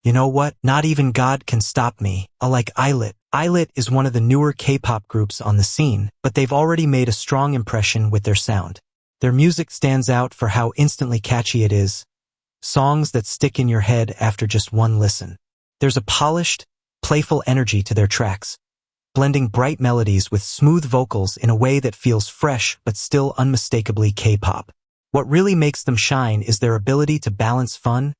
You know what? Not even God can stop me. I like ILLIT. ILLIT is one of the newer K-pop groups on the scene, but they've already made a strong impression with their sound. Their music stands out for how instantly catchy it is. Songs that stick in your head after just one listen. There's a polished, playful energy to their tracks, blending bright melodies with smooth vocals in a way that feels fresh but still unmistakably K-pop. What really makes them shine is their ability to balance fun,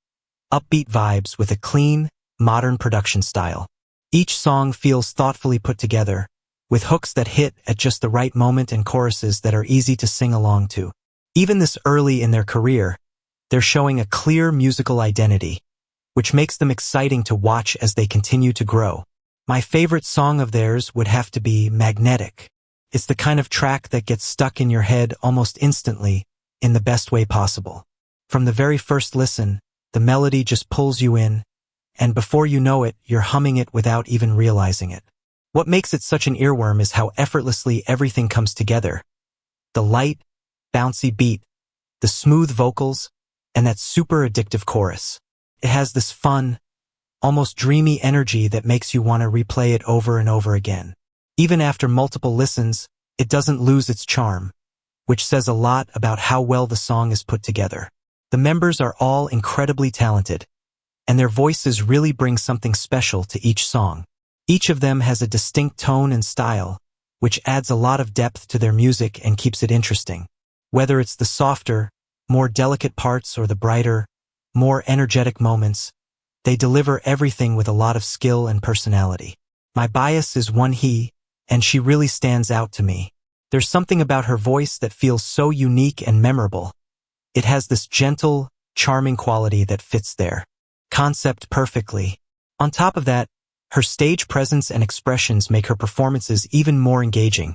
upbeat vibes with a clean, modern production style. Each song feels thoughtfully put together, with hooks that hit at just the right moment and choruses that are easy to sing along to. Even this early in their career, they're showing a clear musical identity, which makes them exciting to watch as they continue to grow. My favorite song of theirs would have to be Magnetic. It's the kind of track that gets stuck in your head almost instantly, in the best way possible. From the very first listen, the melody just pulls you in, and before you know it, you're humming it without even realizing it. What makes it such an earworm is how effortlessly everything comes together. The light, bouncy beat, the smooth vocals, and that super addictive chorus. It has this fun, almost dreamy energy that makes you want to replay it over and over again. Even after multiple listens, it doesn't lose its charm, which says a lot about how well the song is put together. The members are all incredibly talented, and their voices really bring something special to each song. Each of them has a distinct tone and style, which adds a lot of depth to their music and keeps it interesting. Whether it's the softer, more delicate parts or the brighter, more energetic moments, they deliver everything with a lot of skill and personality. My bias is Wonhee, and she really stands out to me. There's something about her voice that feels so unique and memorable. It has this gentle, charming quality that fits their concept perfectly. On top of that, her stage presence and expressions make her performances even more engaging,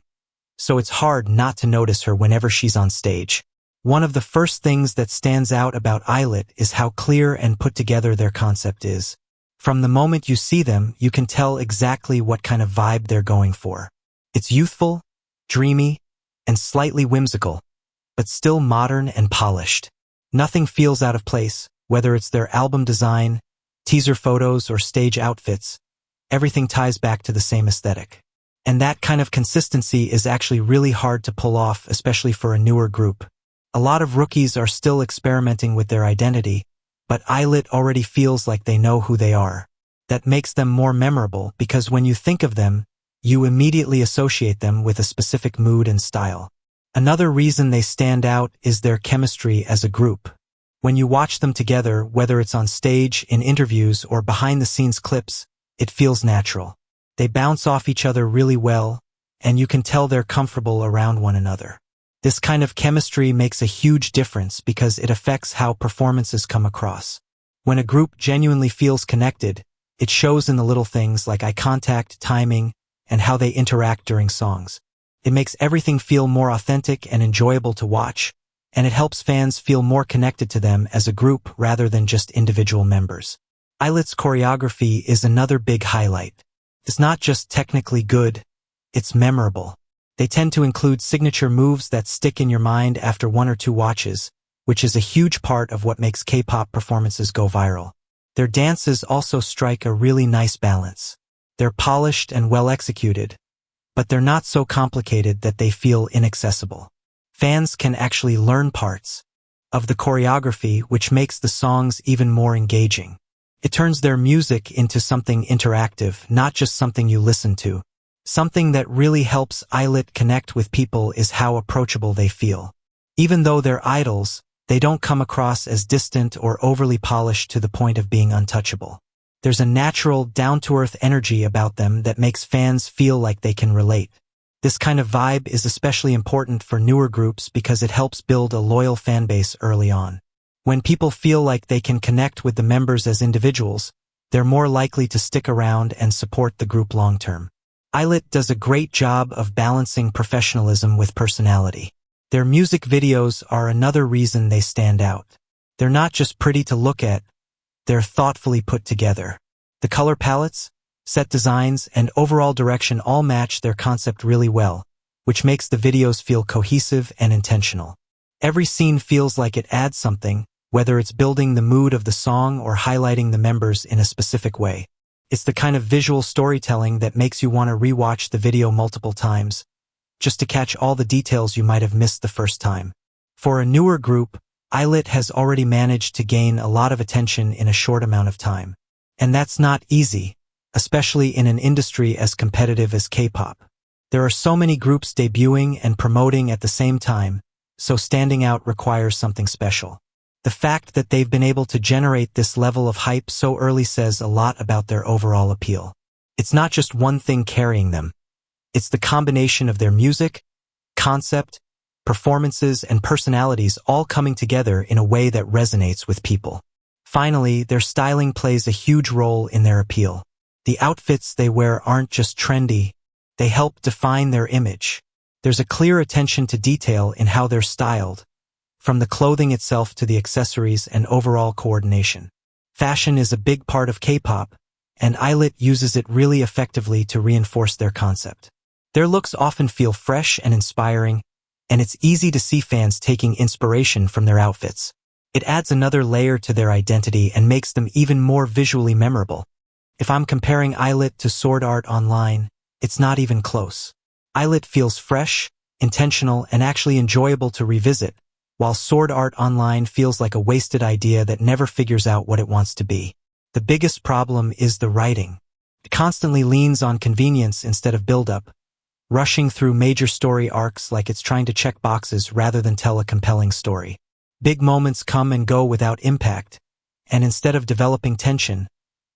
so it's hard not to notice her whenever she's on stage. One of the first things that stands out about ILLIT is how clear and put together their concept is. From the moment you see them, you can tell exactly what kind of vibe they're going for. It's youthful, dreamy, and slightly whimsical, but still modern and polished. Nothing feels out of place, whether it's their album design, teaser photos, or stage outfits. Everything ties back to the same aesthetic. And that kind of consistency is actually really hard to pull off, especially for a newer group. A lot of rookies are still experimenting with their identity, but ILLIT already feels like they know who they are. That makes them more memorable because when you think of them, you immediately associate them with a specific mood and style. Another reason they stand out is their chemistry as a group. When you watch them together, whether it's on stage, in interviews, or behind-the-scenes clips, it feels natural. They bounce off each other really well, and you can tell they're comfortable around one another. This kind of chemistry makes a huge difference because it affects how performances come across. When a group genuinely feels connected, it shows in the little things like eye contact, timing, and how they interact during songs. It makes everything feel more authentic and enjoyable to watch, and it helps fans feel more connected to them as a group rather than just individual members. ILLIT's choreography is another big highlight. It's not just technically good, it's memorable. They tend to include signature moves that stick in your mind after one or two watches, which is a huge part of what makes K-pop performances go viral. Their dances also strike a really nice balance. They're polished and well executed, but they're not so complicated that they feel inaccessible. Fans can actually learn parts of the choreography, which makes the songs even more engaging. It turns their music into something interactive, not just something you listen to. Something that really helps ILLIT connect with people is how approachable they feel. Even though they're idols, they don't come across as distant or overly polished to the point of being untouchable. There's a natural, down-to-earth energy about them that makes fans feel like they can relate. This kind of vibe is especially important for newer groups because it helps build a loyal fan base early on. When people feel like they can connect with the members as individuals, they're more likely to stick around and support the group long-term. ILLIT does a great job of balancing professionalism with personality. Their music videos are another reason they stand out. They're not just pretty to look at, they're thoughtfully put together. The color palettes, set designs, and overall direction all match their concept really well, which makes the videos feel cohesive and intentional. Every scene feels like it adds something, whether it's building the mood of the song or highlighting the members in a specific way. It's the kind of visual storytelling that makes you want to rewatch the video multiple times, just to catch all the details you might have missed the first time. For a newer group, ILLIT has already managed to gain a lot of attention in a short amount of time. And that's not easy, especially in an industry as competitive as K-pop. There are so many groups debuting and promoting at the same time, so standing out requires something special. The fact that they've been able to generate this level of hype so early says a lot about their overall appeal. It's not just one thing carrying them. It's the combination of their music, concept, performances, and personalities all coming together in a way that resonates with people. Finally, their styling plays a huge role in their appeal. The outfits they wear aren't just trendy, they help define their image. There's a clear attention to detail in how they're styled, from the clothing itself to the accessories and overall coordination. Fashion is a big part of K-pop, and ILLIT uses it really effectively to reinforce their concept. Their looks often feel fresh and inspiring, and it's easy to see fans taking inspiration from their outfits. It adds another layer to their identity and makes them even more visually memorable. If I'm comparing ILLIT to Sword Art Online, it's not even close. ILLIT feels fresh, intentional, and actually enjoyable to revisit, while Sword Art Online feels like a wasted idea that never figures out what it wants to be. The biggest problem is the writing. It constantly leans on convenience instead of build-up, rushing through major story arcs like it's trying to check boxes rather than tell a compelling story. Big moments come and go without impact, and instead of developing tension,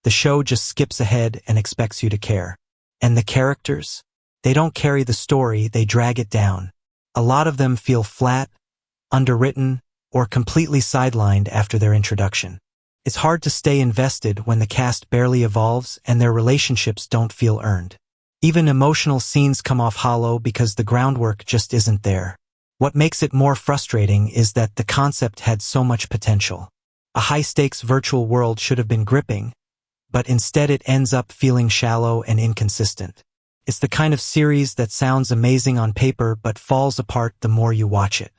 the show just skips ahead and expects you to care. And the characters? They don't carry the story, they drag it down. A lot of them feel flat, underwritten, or completely sidelined after their introduction. It's hard to stay invested when the cast barely evolves and their relationships don't feel earned. Even emotional scenes come off hollow because the groundwork just isn't there. What makes it more frustrating is that the concept had so much potential. A high-stakes virtual world should have been gripping, but instead it ends up feeling shallow and inconsistent. It's the kind of series that sounds amazing on paper but falls apart the more you watch it.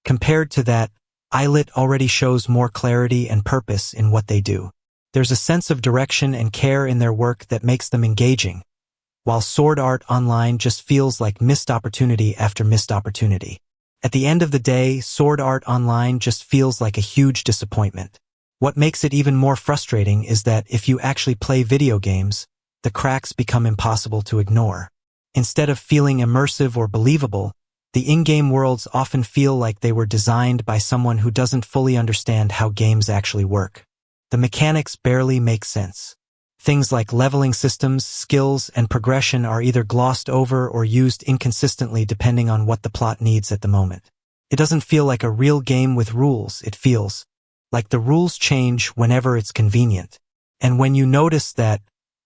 Compared to that, ILLIT already shows more clarity and purpose in what they do. There's a sense of direction and care in their work that makes them engaging, while Sword Art Online just feels like missed opportunity after missed opportunity. At the end of the day, Sword Art Online just feels like a huge disappointment. What makes it even more frustrating is that if you actually play video games, the cracks become impossible to ignore. Instead of feeling immersive or believable, the in-game worlds often feel like they were designed by someone who doesn't fully understand how games actually work. The mechanics barely make sense. Things like leveling systems, skills, and progression are either glossed over or used inconsistently depending on what the plot needs at the moment. It doesn't feel like a real game with rules, it feels like the rules change whenever it's convenient. And when you notice that,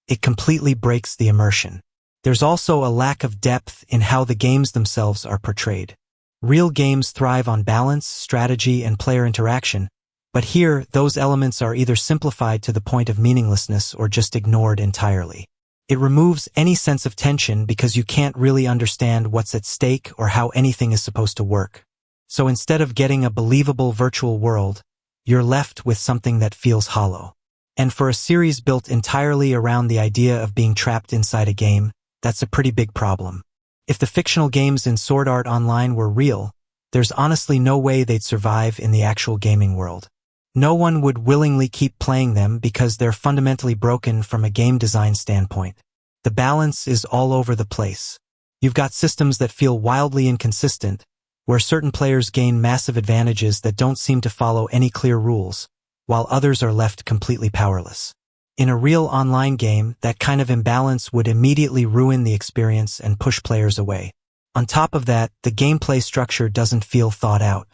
it completely breaks the immersion. There's also a lack of depth in how the games themselves are portrayed. Real games thrive on balance, strategy, and player interaction, but here, those elements are either simplified to the point of meaninglessness or just ignored entirely. It removes any sense of tension because you can't really understand what's at stake or how anything is supposed to work. So instead of getting a believable virtual world, you're left with something that feels hollow. And for a series built entirely around the idea of being trapped inside a game, that's a pretty big problem. If the fictional games in Sword Art Online were real, there's honestly no way they'd survive in the actual gaming world. No one would willingly keep playing them because they're fundamentally broken from a game design standpoint. The balance is all over the place. You've got systems that feel wildly inconsistent, where certain players gain massive advantages that don't seem to follow any clear rules, while others are left completely powerless. In a real online game, that kind of imbalance would immediately ruin the experience and push players away. On top of that, the gameplay structure doesn't feel thought out.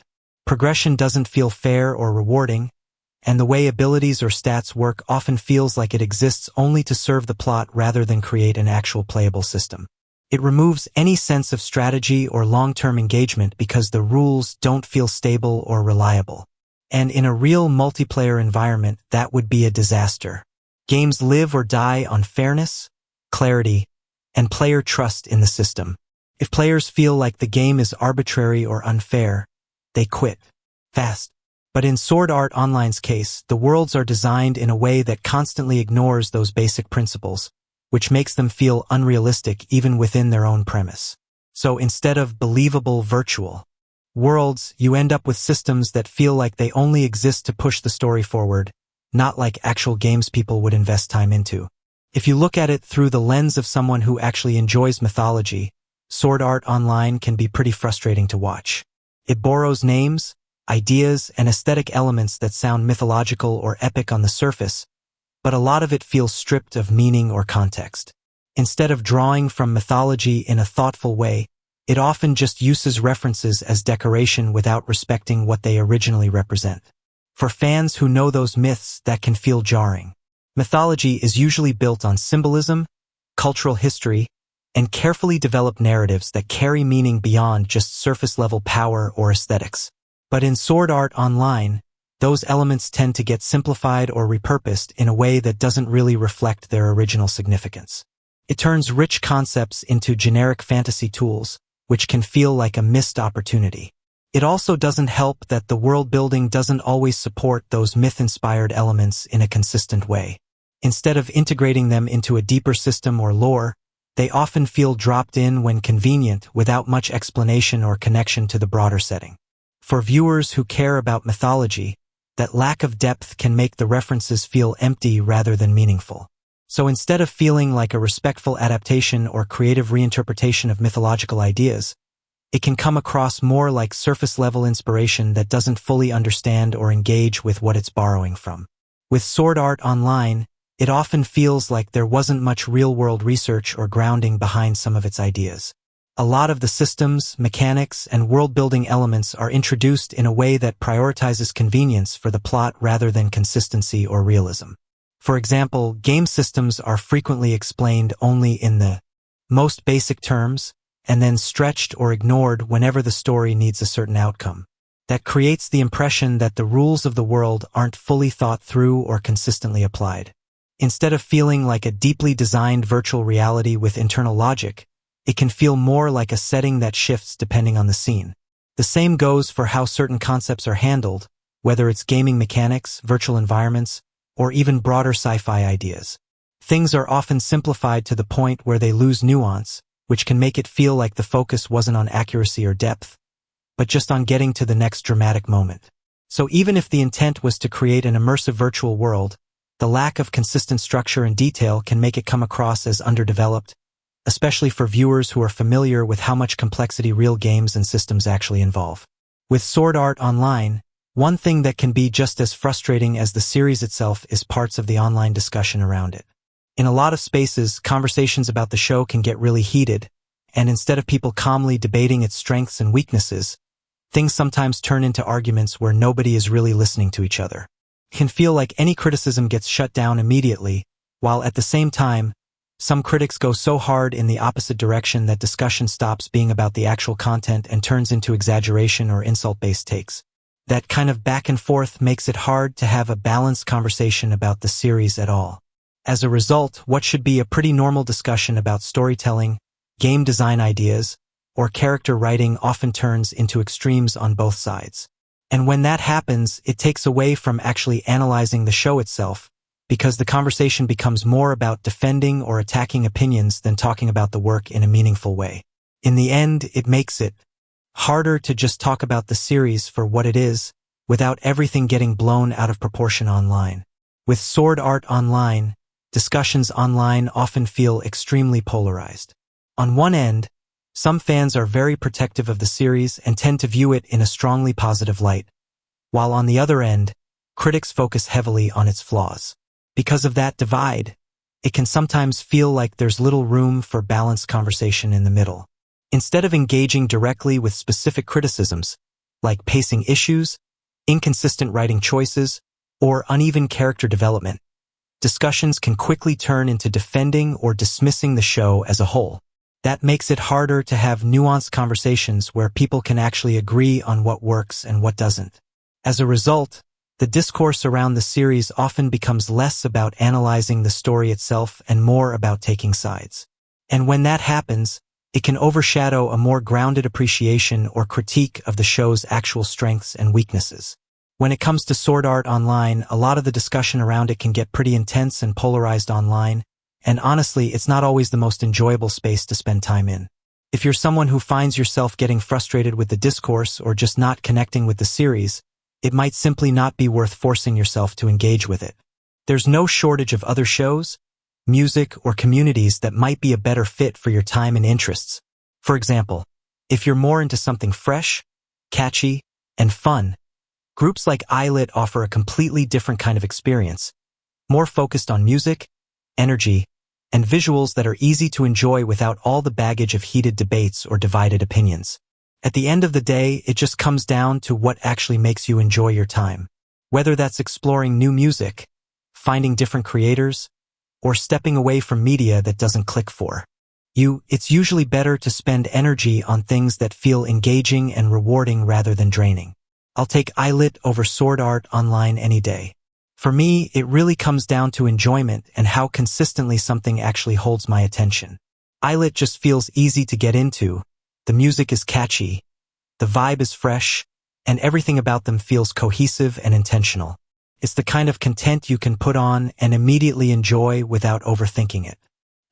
Progression doesn't feel fair or rewarding, and the way abilities or stats work often feels like it exists only to serve the plot rather than create an actual playable system. It removes any sense of strategy or long-term engagement because the rules don't feel stable or reliable. And in a real multiplayer environment, that would be a disaster. Games live or die on fairness, clarity, and player trust in the system. If players feel like the game is arbitrary or unfair, they quit fast. But in Sword Art Online's case, the worlds are designed in a way that constantly ignores those basic principles, which makes them feel unrealistic even within their own premise. So instead of believable virtual worlds, you end up with systems that feel like they only exist to push the story forward, not like actual games people would invest time into. If you look at it through the lens of someone who actually enjoys mythology, Sword Art Online can be pretty frustrating to watch. It borrows names, ideas, and aesthetic elements that sound mythological or epic on the surface, but a lot of it feels stripped of meaning or context. Instead of drawing from mythology in a thoughtful way, it often just uses references as decoration without respecting what they originally represent. For fans who know those myths, that can feel jarring. Mythology is usually built on symbolism, cultural history, and carefully developed narratives that carry meaning beyond just surface-level power or aesthetics. But in Sword Art Online, those elements tend to get simplified or repurposed in a way that doesn't really reflect their original significance. It turns rich concepts into generic fantasy tools, which can feel like a missed opportunity. It also doesn't help that the world building doesn't always support those myth-inspired elements in a consistent way. Instead of integrating them into a deeper system or lore, they often feel dropped in when convenient without much explanation or connection to the broader setting. For viewers who care about mythology, that lack of depth can make the references feel empty rather than meaningful. So instead of feeling like a respectful adaptation or creative reinterpretation of mythological ideas, it can come across more like surface-level inspiration that doesn't fully understand or engage with what it's borrowing from. With Sword Art Online, it often feels like there wasn't much real-world research or grounding behind some of its ideas. A lot of the systems, mechanics, and world-building elements are introduced in a way that prioritizes convenience for the plot rather than consistency or realism. For example, game systems are frequently explained only in the most basic terms, and then stretched or ignored whenever the story needs a certain outcome. That creates the impression that the rules of the world aren't fully thought through or consistently applied. Instead of feeling like a deeply designed virtual reality with internal logic, it can feel more like a setting that shifts depending on the scene. The same goes for how certain concepts are handled, whether it's gaming mechanics, virtual environments, or even broader sci-fi ideas. Things are often simplified to the point where they lose nuance, which can make it feel like the focus wasn't on accuracy or depth, but just on getting to the next dramatic moment. So even if the intent was to create an immersive virtual world, the lack of consistent structure and detail can make it come across as underdeveloped, especially for viewers who are familiar with how much complexity real games and systems actually involve. With Sword Art Online, one thing that can be just as frustrating as the series itself is parts of the online discussion around it. In a lot of spaces, conversations about the show can get really heated, and instead of people calmly debating its strengths and weaknesses, things sometimes turn into arguments where nobody is really listening to each other. It can feel like any criticism gets shut down immediately, while at the same time, some critics go so hard in the opposite direction that discussion stops being about the actual content and turns into exaggeration or insult-based takes. That kind of back and forth makes it hard to have a balanced conversation about the series at all. As a result, what should be a pretty normal discussion about storytelling, game design ideas, or character writing often turns into extremes on both sides. And when that happens, it takes away from actually analyzing the show itself, because the conversation becomes more about defending or attacking opinions than talking about the work in a meaningful way. In the end, it makes it harder to just talk about the series for what it is, without everything getting blown out of proportion online. With Sword Art Online, discussions online often feel extremely polarized. On one end, some fans are very protective of the series and tend to view it in a strongly positive light, while on the other end, critics focus heavily on its flaws. Because of that divide, it can sometimes feel like there's little room for balanced conversation in the middle. Instead of engaging directly with specific criticisms, like pacing issues, inconsistent writing choices, or uneven character development, discussions can quickly turn into defending or dismissing the show as a whole. That makes it harder to have nuanced conversations where people can actually agree on what works and what doesn't. As a result, the discourse around the series often becomes less about analyzing the story itself and more about taking sides. And when that happens, it can overshadow a more grounded appreciation or critique of the show's actual strengths and weaknesses. When it comes to sword art online, a lot of the discussion around it can get pretty intense and polarized online, and honestly, it's not always the most enjoyable space to spend time in. If you're someone who finds yourself getting frustrated with the discourse or just not connecting with the series, it might simply not be worth forcing yourself to engage with it. There's no shortage of other shows, music, or communities that might be a better fit for your time and interests. For example, if you're more into something fresh, catchy, and fun, groups like ILLIT offer a completely different kind of experience, more focused on music, energy, and visuals that are easy to enjoy without all the baggage of heated debates or divided opinions. At the end of the day, it just comes down to what actually makes you enjoy your time. Whether that's exploring new music, finding different creators, or stepping away from media that doesn't click for you, it's usually better to spend energy on things that feel engaging and rewarding rather than draining. I'll take ILLIT over sword art online any day. For me, it really comes down to enjoyment and how consistently something actually holds my attention. ILLIT just feels easy to get into, the music is catchy, the vibe is fresh, and everything about them feels cohesive and intentional. It's the kind of content you can put on and immediately enjoy without overthinking it.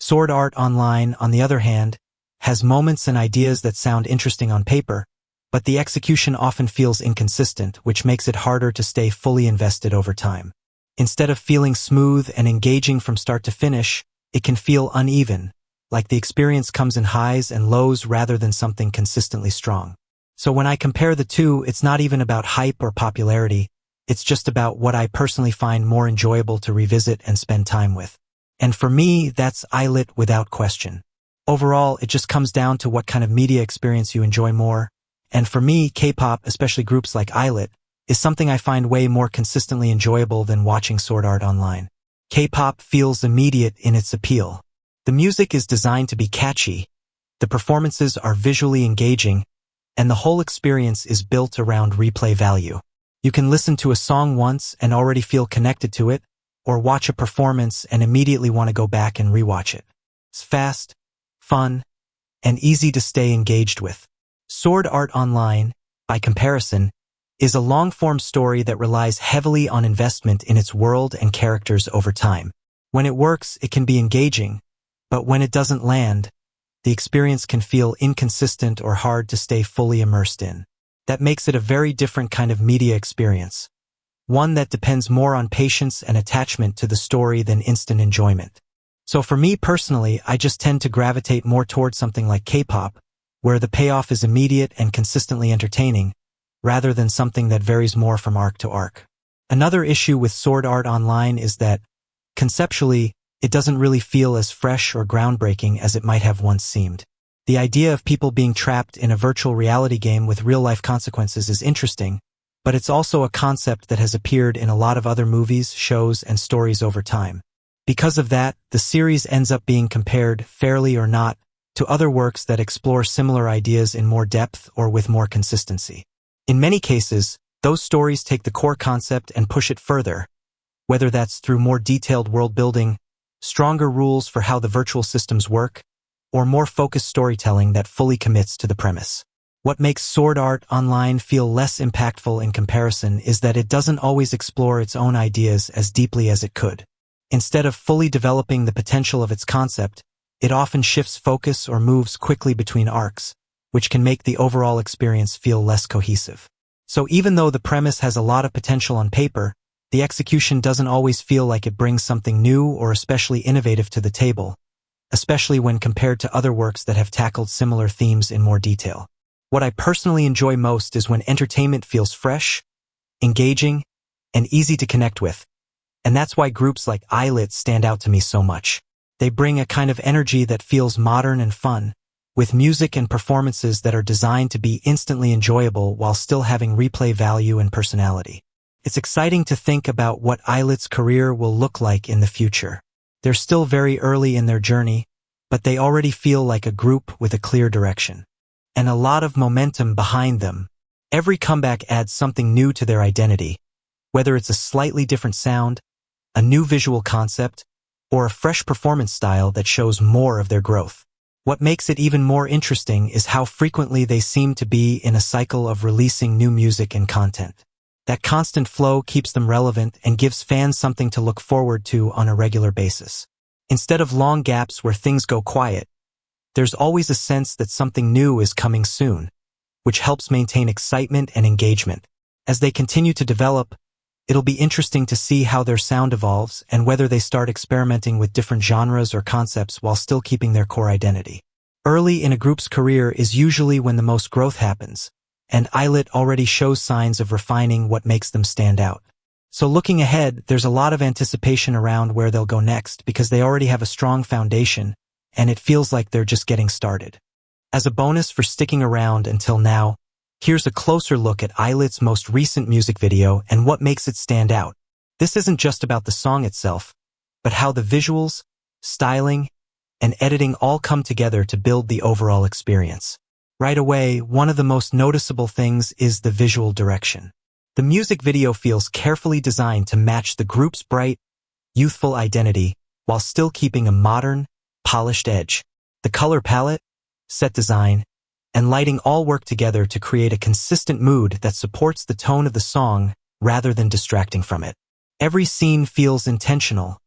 Sword art online, on the other hand, has moments and ideas that sound interesting on paper, but the execution often feels inconsistent, which makes it harder to stay fully invested over time. Instead of feeling smooth and engaging from start to finish, it can feel uneven, like the experience comes in highs and lows rather than something consistently strong. So when I compare the two, it's not even about hype or popularity, it's just about what I personally find more enjoyable to revisit and spend time with. And for me, that's ILLIT without question. Overall, it just comes down to what kind of media experience you enjoy more. And for me, K-pop, especially groups like ILLIT, is something I find way more consistently enjoyable than watching sword art online. K-pop feels immediate in its appeal. The music is designed to be catchy, the performances are visually engaging, and the whole experience is built around replay value. You can listen to a song once and already feel connected to it, or watch a performance and immediately want to go back and rewatch it. It's fast, fun, and easy to stay engaged with. Sword art online, by comparison, is a long-form story that relies heavily on investment in its world and characters over time. When it works, it can be engaging, but when it doesn't land, the experience can feel inconsistent or hard to stay fully immersed in. That makes it a very different kind of media experience, one that depends more on patience and attachment to the story than instant enjoyment. So for me personally, I just tend to gravitate more towards something like K-pop, where the payoff is immediate and consistently entertaining, rather than something that varies more from arc to arc. Another issue with sword art online is that, conceptually, it doesn't really feel as fresh or groundbreaking as it might have once seemed. The idea of people being trapped in a virtual reality game with real-life consequences is interesting, but it's also a concept that has appeared in a lot of other movies, shows, and stories over time. Because of that, the series ends up being compared, fairly or not, to other works that explore similar ideas in more depth or with more consistency. In many cases, those stories take the core concept and push it further, whether that's through more detailed world building, stronger rules for how the virtual systems work, or more focused storytelling that fully commits to the premise. What makes sword art online feel less impactful in comparison is that it doesn't always explore its own ideas as deeply as it could. Instead of fully developing the potential of its concept, it often shifts focus or moves quickly between arcs, which can make the overall experience feel less cohesive. So even though the premise has a lot of potential on paper, the execution doesn't always feel like it brings something new or especially innovative to the table, especially when compared to other works that have tackled similar themes in more detail. What I personally enjoy most is when entertainment feels fresh, engaging, and easy to connect with, and that's why groups like ILLIT stand out to me so much. They bring a kind of energy that feels modern and fun, with music and performances that are designed to be instantly enjoyable while still having replay value and personality. It's exciting to think about what ILLIT's career will look like in the future. They're still very early in their journey, but they already feel like a group with a clear direction, and a lot of momentum behind them. Every comeback adds something new to their identity, whether it's a slightly different sound, a new visual concept, or a fresh performance style that shows more of their growth. What makes it even more interesting is how frequently they seem to be in a cycle of releasing new music and content. That constant flow keeps them relevant and gives fans something to look forward to on a regular basis. Instead of long gaps where things go quiet, there's always a sense that something new is coming soon, which helps maintain excitement and engagement. As they continue to develop, it'll be interesting to see how their sound evolves and whether they start experimenting with different genres or concepts while still keeping their core identity. Early in a group's career is usually when the most growth happens, and ILLIT already shows signs of refining what makes them stand out. So looking ahead, there's a lot of anticipation around where they'll go next because they already have a strong foundation, and it feels like they're just getting started. As a bonus for sticking around until now, here's a closer look at ILLIT's most recent music video and what makes it stand out. This isn't just about the song itself, but how the visuals, styling, and editing all come together to build the overall experience. Right away, one of the most noticeable things is the visual direction. The music video feels carefully designed to match the group's bright, youthful identity while still keeping a modern, polished edge. The color palette, set design, and lighting all work together to create a consistent mood that supports the tone of the song rather than distracting from it. Every scene feels intentional,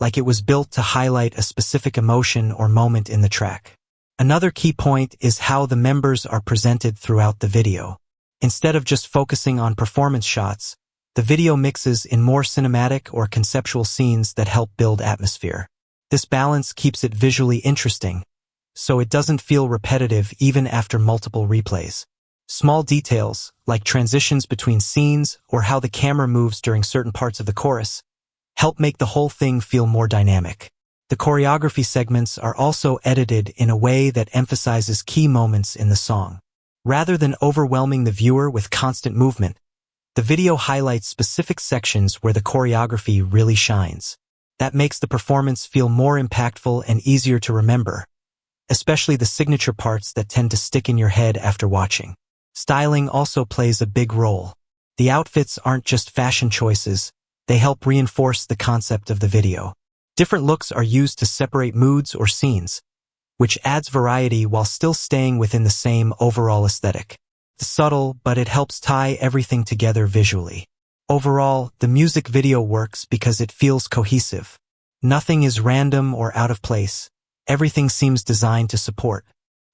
like it was built to highlight a specific emotion or moment in the track. Another key point is how the members are presented throughout the video. Instead of just focusing on performance shots, the video mixes in more cinematic or conceptual scenes that help build atmosphere. This balance keeps it visually interesting, so it doesn't feel repetitive even after multiple replays. Small details, like transitions between scenes or how the camera moves during certain parts of the chorus, help make the whole thing feel more dynamic. The choreography segments are also edited in a way that emphasizes key moments in the song. Rather than overwhelming the viewer with constant movement, the video highlights specific sections where the choreography really shines. That makes the performance feel more impactful and easier to remember, especially the signature parts that tend to stick in your head after watching. Styling also plays a big role. The outfits aren't just fashion choices, they help reinforce the concept of the video. Different looks are used to separate moods or scenes, which adds variety while still staying within the same overall aesthetic. It's subtle, but it helps tie everything together visually. Overall, the music video works because it feels cohesive. Nothing is random or out of place. Everything seems designed to support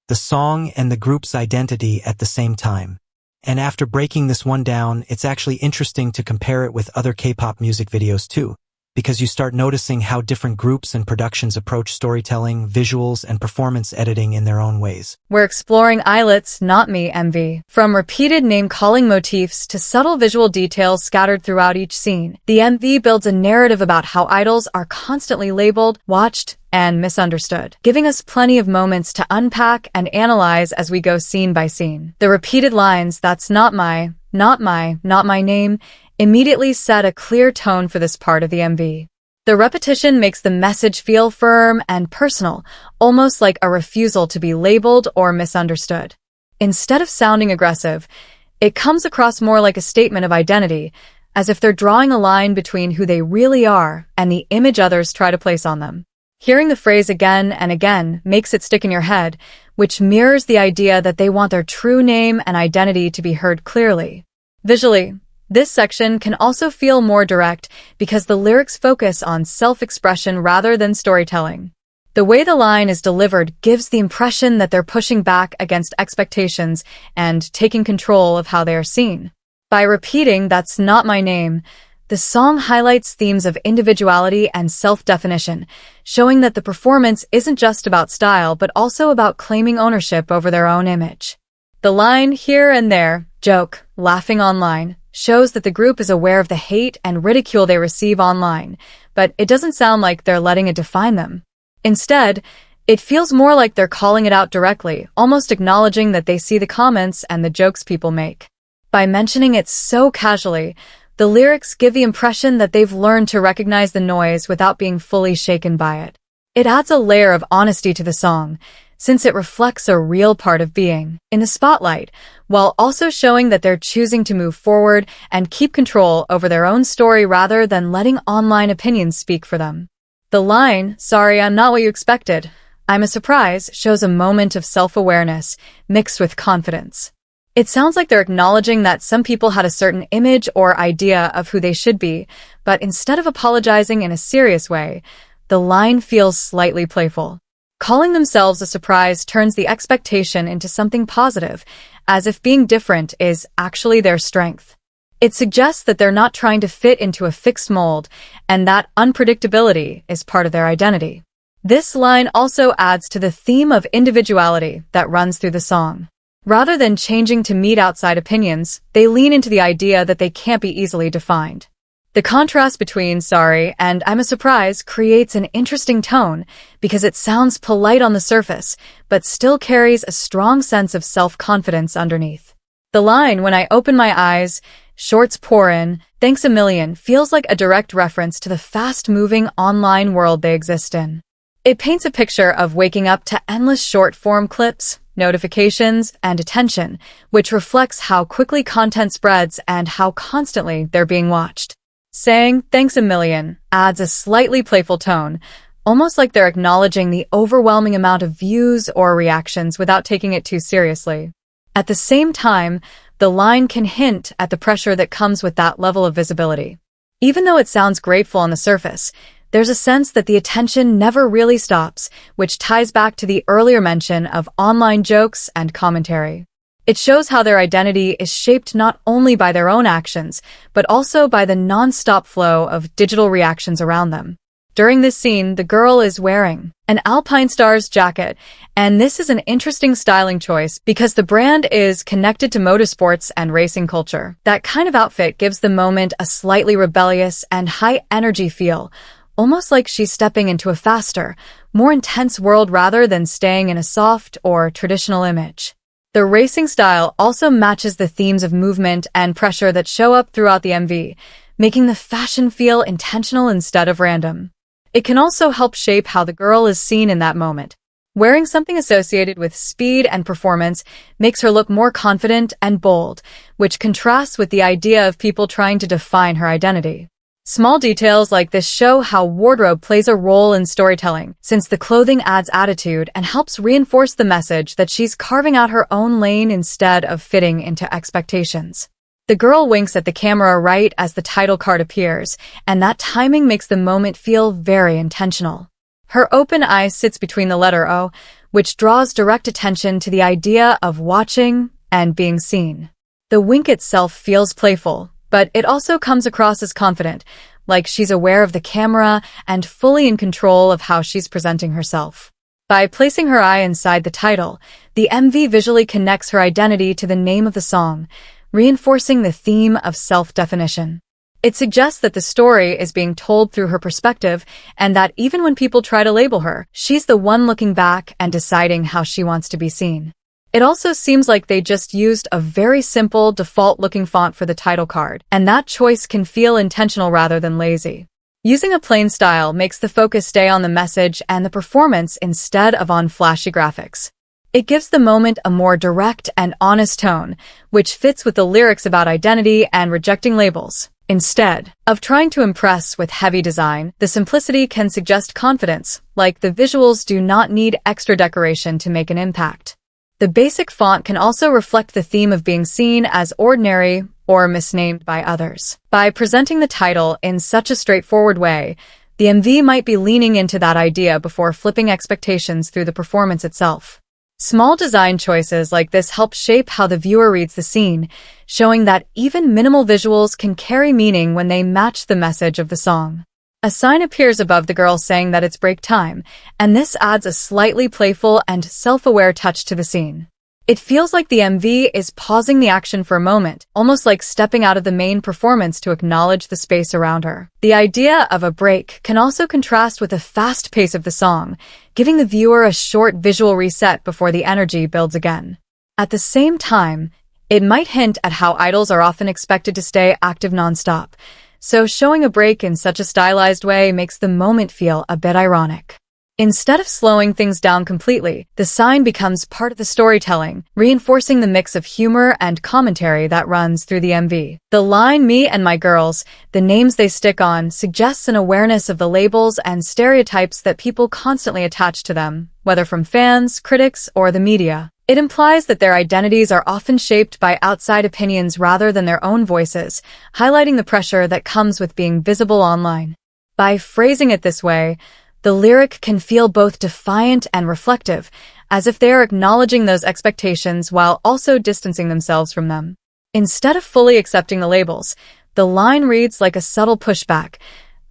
the song and the group's identity at the same time. And after breaking this one down, it's actually interesting to compare it with other K-pop music videos too, because you start noticing how different groups and productions approach storytelling, visuals, and performance editing in their own ways. We're exploring ILLIT's Not Me MV. From repeated name-calling motifs to subtle visual details scattered throughout each scene, the MV builds a narrative about how idols are constantly labeled, watched, and misunderstood, giving us plenty of moments to unpack and analyze as we go scene by scene. The repeated lines, "That's not my name," immediately set a clear tone for this part of the MV. The repetition makes the message feel firm and personal, almost like a refusal to be labeled or misunderstood. Instead of sounding aggressive, it comes across more like a statement of identity, as if they're drawing a line between who they really are and the image others try to place on them. Hearing the phrase again and again makes it stick in your head, which mirrors the idea that they want their true name and identity to be heard clearly. Visually, this section can also feel more direct because the lyrics focus on self-expression rather than storytelling. The way the line is delivered gives the impression that they're pushing back against expectations and taking control of how they are seen. By repeating "That's not my name," the song highlights themes of individuality and self-definition, showing that the performance isn't just about style but also about claiming ownership over their own image. The line "here and there, joke, laughing online" shows that the group is aware of the hate and ridicule they receive online, but it doesn't sound like they're letting it define them. Instead, it feels more like they're calling it out directly, almost acknowledging that they see the comments and the jokes people make. By mentioning it so casually, the lyrics give the impression that they've learned to recognize the noise without being fully shaken by it. It adds a layer of honesty to the song, since it reflects a real part of being in the spotlight, while also showing that they're choosing to move forward and keep control over their own story rather than letting online opinions speak for them. The line, "Sorry, I'm not what you expected, I'm a surprise," shows a moment of self-awareness mixed with confidence. It sounds like they're acknowledging that some people had a certain image or idea of who they should be, but instead of apologizing in a serious way, the line feels slightly playful. Calling themselves a surprise turns the expectation into something positive, as if being different is actually their strength. It suggests that they're not trying to fit into a fixed mold, and that unpredictability is part of their identity. This line also adds to the theme of individuality that runs through the song. Rather than changing to meet outside opinions, they lean into the idea that they can't be easily defined. The contrast between sorry and I'm a surprise creates an interesting tone because it sounds polite on the surface, but still carries a strong sense of self-confidence underneath. The line, when I open my eyes, shorts pour in, thanks a million, feels like a direct reference to the fast-moving online world they exist in. It paints a picture of waking up to endless short-form clips, notifications, and attention, which reflects how quickly content spreads and how constantly they're being watched. Saying, thanks a million, adds a slightly playful tone, almost like they're acknowledging the overwhelming amount of views or reactions without taking it too seriously. At the same time, the line can hint at the pressure that comes with that level of visibility. Even though it sounds grateful on the surface, there's a sense that the attention never really stops, which ties back to the earlier mention of online jokes and commentary. It shows how their identity is shaped not only by their own actions, but also by the non-stop flow of digital reactions around them. During this scene, the girl is wearing an Alpinestars jacket, and this is an interesting styling choice because the brand is connected to motorsports and racing culture. That kind of outfit gives the moment a slightly rebellious and high-energy feel, almost like she's stepping into a faster, more intense world rather than staying in a soft or traditional image. The racing style also matches the themes of movement and pressure that show up throughout the MV, making the fashion feel intentional instead of random. It can also help shape how the girl is seen in that moment. Wearing something associated with speed and performance makes her look more confident and bold, which contrasts with the idea of people trying to define her identity. Small details like this show how wardrobe plays a role in storytelling, since the clothing adds attitude and helps reinforce the message that she's carving out her own lane instead of fitting into expectations. The girl winks at the camera right as the title card appears, and that timing makes the moment feel very intentional. Her open eye sits between the letter O, which draws direct attention to the idea of watching and being seen. The wink itself feels playful, but it also comes across as confident, like she's aware of the camera and fully in control of how she's presenting herself. By placing her eye inside the title, the MV visually connects her identity to the name of the song, reinforcing the theme of self-definition. It suggests that the story is being told through her perspective and that even when people try to label her, she's the one looking back and deciding how she wants to be seen. It also seems like they just used a very simple, default-looking font for the title card, and that choice can feel intentional rather than lazy. Using a plain style makes the focus stay on the message and the performance instead of on flashy graphics. It gives the moment a more direct and honest tone, which fits with the lyrics about identity and rejecting labels. Instead of trying to impress with heavy design, the simplicity can suggest confidence, like the visuals do not need extra decoration to make an impact. The basic font can also reflect the theme of being seen as ordinary or misnamed by others. By presenting the title in such a straightforward way, the MV might be leaning into that idea before flipping expectations through the performance itself. Small design choices like this help shape how the viewer reads the scene, showing that even minimal visuals can carry meaning when they match the message of the song. A sign appears above the girl saying that it's break time, and this adds a slightly playful and self-aware touch to the scene. It feels like the MV is pausing the action for a moment, almost like stepping out of the main performance to acknowledge the space around her. The idea of a break can also contrast with the fast pace of the song, giving the viewer a short visual reset before the energy builds again. At the same time, it might hint at how idols are often expected to stay active nonstop, so showing a break in such a stylized way makes the moment feel a bit ironic. Instead of slowing things down completely, the sign becomes part of the storytelling, reinforcing the mix of humor and commentary that runs through the MV. The line, "Me and my girls," the names they stick on, suggests an awareness of the labels and stereotypes that people constantly attach to them, whether from fans, critics, or the media. It implies that their identities are often shaped by outside opinions rather than their own voices, highlighting the pressure that comes with being visible online. By phrasing it this way, the lyric can feel both defiant and reflective, as if they are acknowledging those expectations while also distancing themselves from them. Instead of fully accepting the labels, the line reads like a subtle pushback,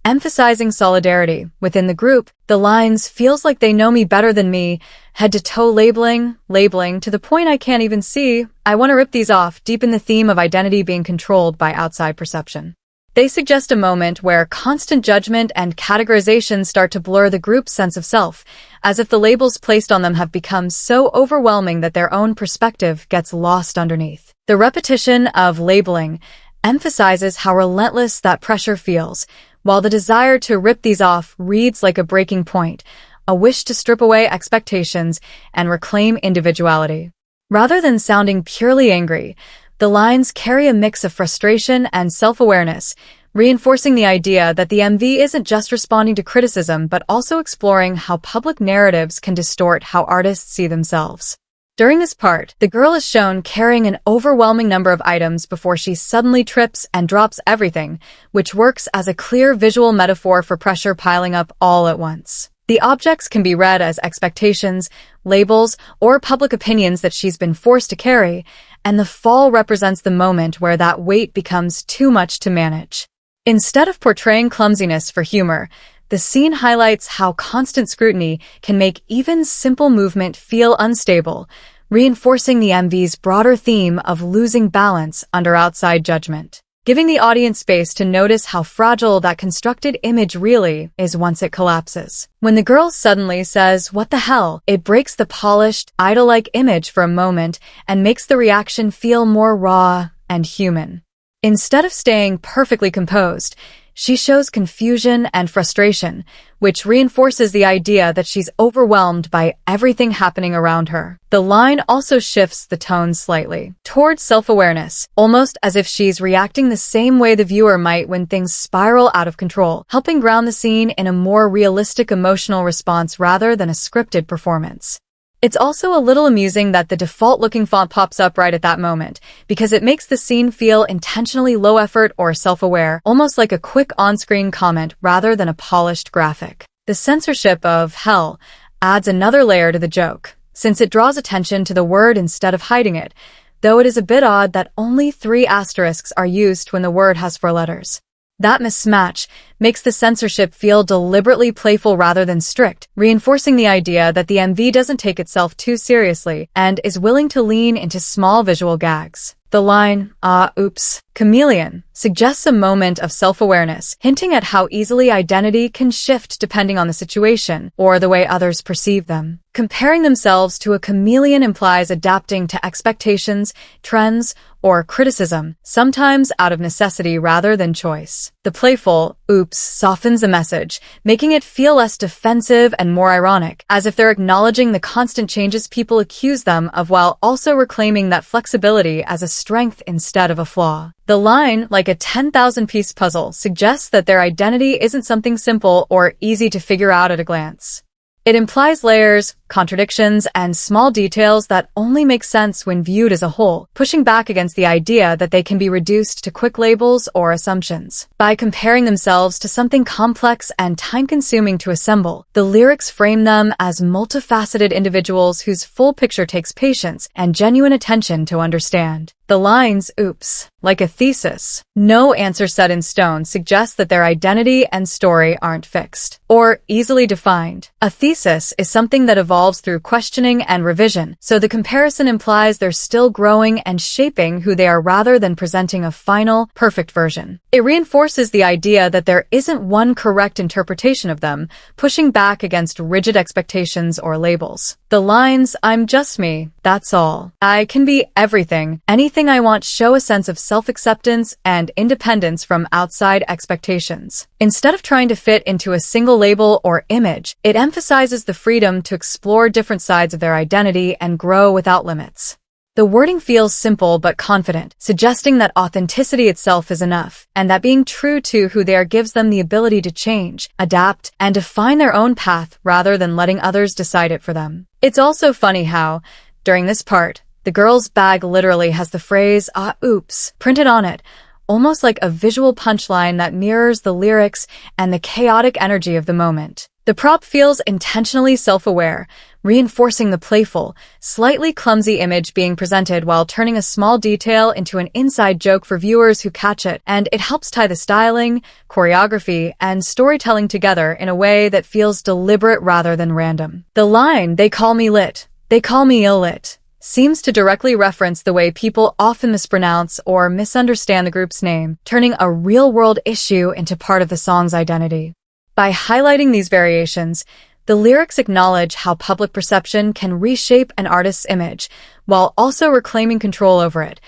emphasizing solidarity. Within the group, the lines "feels like they know me better than me," head-to-toe labeling to the point I can't even see, "I want to rip these off," deepen the theme of identity being controlled by outside perception. They suggest a moment where constant judgment and categorization start to blur the group's sense of self, as if the labels placed on them have become so overwhelming that their own perspective gets lost underneath. The repetition of labeling emphasizes how relentless that pressure feels, while the desire to rip these off reads like a breaking point, a wish to strip away expectations and reclaim individuality. Rather than sounding purely angry, the lines carry a mix of frustration and self-awareness, reinforcing the idea that the MV isn't just responding to criticism but also exploring how public narratives can distort how artists see themselves. During this part, the girl is shown carrying an overwhelming number of items before she suddenly trips and drops everything, which works as a clear visual metaphor for pressure piling up all at once. The objects can be read as expectations, labels, or public opinions that she's been forced to carry, and the fall represents the moment where that weight becomes too much to manage. Instead of portraying clumsiness for humor, the scene highlights how constant scrutiny can make even simple movement feel unstable, reinforcing the MV's broader theme of losing balance under outside judgment, giving the audience space to notice how fragile that constructed image really is once it collapses. When the girl suddenly says, "What the hell?" it breaks the polished, idol-like image for a moment and makes the reaction feel more raw and human. Instead of staying perfectly composed, she shows confusion and frustration, which reinforces the idea that she's overwhelmed by everything happening around her. The line also shifts the tone slightly, towards self-awareness, almost as if she's reacting the same way the viewer might when things spiral out of control, helping ground the scene in a more realistic emotional response rather than a scripted performance. It's also a little amusing that the default-looking font pops up right at that moment, because it makes the scene feel intentionally low-effort or self-aware, almost like a quick on-screen comment rather than a polished graphic. The censorship of hell adds another layer to the joke, since it draws attention to the word instead of hiding it, though it is a bit odd that only 3 asterisks are used when the word has 4 letters. That mismatch makes the censorship feel deliberately playful rather than strict, reinforcing the idea that the MV doesn't take itself too seriously and is willing to lean into small visual gags. The line, oops, chameleon, suggests a moment of self-awareness, hinting at how easily identity can shift depending on the situation or the way others perceive them. Comparing themselves to a chameleon implies adapting to expectations, trends, or criticism, sometimes out of necessity rather than choice. The playful, oops, softens the message, making it feel less defensive and more ironic, as if they're acknowledging the constant changes people accuse them of while also reclaiming that flexibility as a strength instead of a flaw. The line, like a 10,000-piece puzzle, suggests that their identity isn't something simple or easy to figure out at a glance. It implies layers, contradictions, and small details that only make sense when viewed as a whole, pushing back against the idea that they can be reduced to quick labels or assumptions. By comparing themselves to something complex and time-consuming to assemble, the lyrics frame them as multifaceted individuals whose full picture takes patience and genuine attention to understand. The lines, oops, like a thesis, no answer set in stone, suggest that their identity and story aren't fixed or easily defined. A thesis is something that evolves through questioning and revision, so the comparison implies they're still growing and shaping who they are rather than presenting a final, perfect version. It reinforces the idea that there isn't one correct interpretation of them, pushing back against rigid expectations or labels. The lines, "I'm just me, that's all. I can be everything, anything I want," show a sense of self-acceptance and independence from outside expectations. Instead of trying to fit into a single label or image, it emphasizes the freedom to explore different sides of their identity and grow without limits. The wording feels simple but confident, suggesting that authenticity itself is enough, and that being true to who they are gives them the ability to change, adapt, and define their own path rather than letting others decide it for them. It's also funny how, During this part, the girl's bag literally has the phrase, "ah, oops," printed on it, almost like a visual punchline that mirrors the lyrics and the chaotic energy of the moment. The prop feels intentionally self-aware, reinforcing the playful, slightly clumsy image being presented while turning a small detail into an inside joke for viewers who catch it, and it helps tie the styling, choreography, and storytelling together in a way that feels deliberate rather than random. The line, "They call me lit, they call me ILLIT," seems to directly reference the way people often mispronounce or misunderstand the group's name, turning a real-world issue into part of the song's identity. By highlighting these variations, the lyrics acknowledge how public perception can reshape an artist's image, while also reclaiming control over it.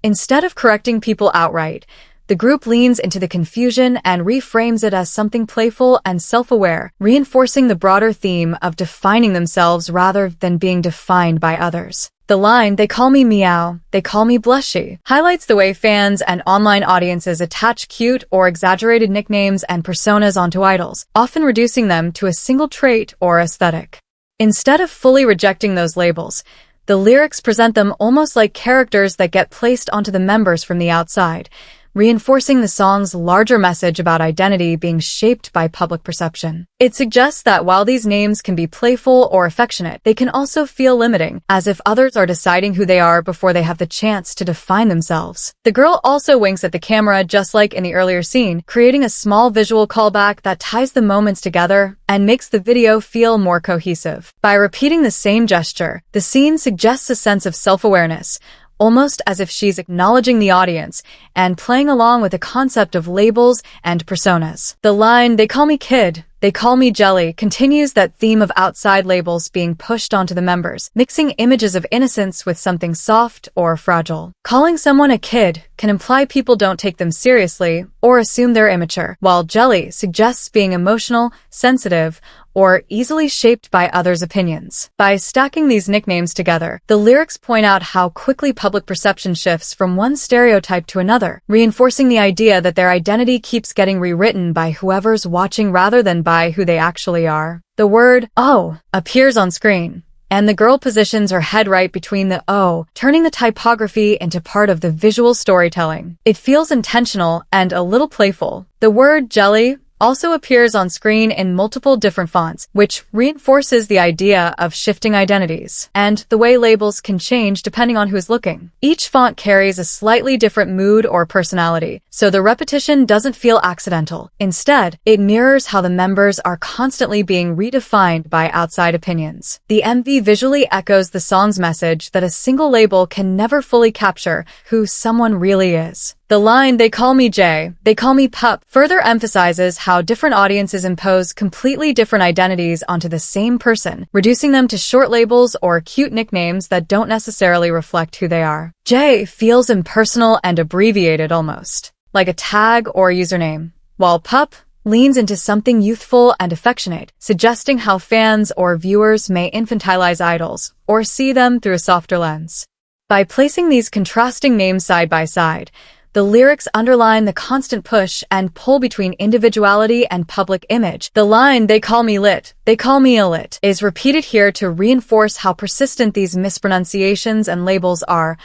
Instead of correcting people outright, the group leans into the confusion and reframes it as something playful and self-aware, reinforcing the broader theme of defining themselves rather than being defined by others. The line, "They call me meow, they call me blushy," highlights the way fans and online audiences attach cute or exaggerated nicknames and personas onto idols, often reducing them to a single trait or aesthetic. Instead of fully rejecting those labels, the lyrics present them almost like characters that get placed onto the members from the outside, reinforcing the song's larger message about identity being shaped by public perception. It suggests that while these names can be playful or affectionate, they can also feel limiting, as if others are deciding who they are before they have the chance to define themselves. The girl also winks at the camera just like in the earlier scene, creating a small visual callback that ties the moments together and makes the video feel more cohesive. By repeating the same gesture, the scene suggests a sense of self-awareness, almost as if she's acknowledging the audience and playing along with the concept of labels and personas. The line, "They call me kid, they call me jelly," continues that theme of outside labels being pushed onto the members, mixing images of innocence with something soft or fragile. Calling someone a kid can imply people don't take them seriously or assume they're immature, while jelly suggests being emotional, sensitive, or easily shaped by others' opinions. By stacking these nicknames together, the lyrics point out how quickly public perception shifts from one stereotype to another, reinforcing the idea that their identity keeps getting rewritten by whoever's watching rather than by who they actually are. The word, "oh," appears on screen, and the girl positions her head right between the "oh," turning the typography into part of the visual storytelling. It feels intentional and a little playful. The word "jelly" also appears on screen in multiple different fonts, which reinforces the idea of shifting identities and the way labels can change depending on who's looking. Each font carries a slightly different mood or personality, so the repetition doesn't feel accidental. Instead, it mirrors how the members are constantly being redefined by outside opinions. The MV visually echoes the song's message that a single label can never fully capture who someone really is. The line, "They call me Jay, they call me Pup," further emphasizes how different audiences impose completely different identities onto the same person, reducing them to short labels or cute nicknames that don't necessarily reflect who they are. Jay feels impersonal and abbreviated almost, like a tag or username, while Pup leans into something youthful and affectionate, suggesting how fans or viewers may infantilize idols or see them through a softer lens. By placing these contrasting names side by side, the lyrics underline the constant push and pull between individuality and public image. The line, "They call me lit, they call me ILLIT," is repeated here to reinforce how persistent these mispronunciations and labels are,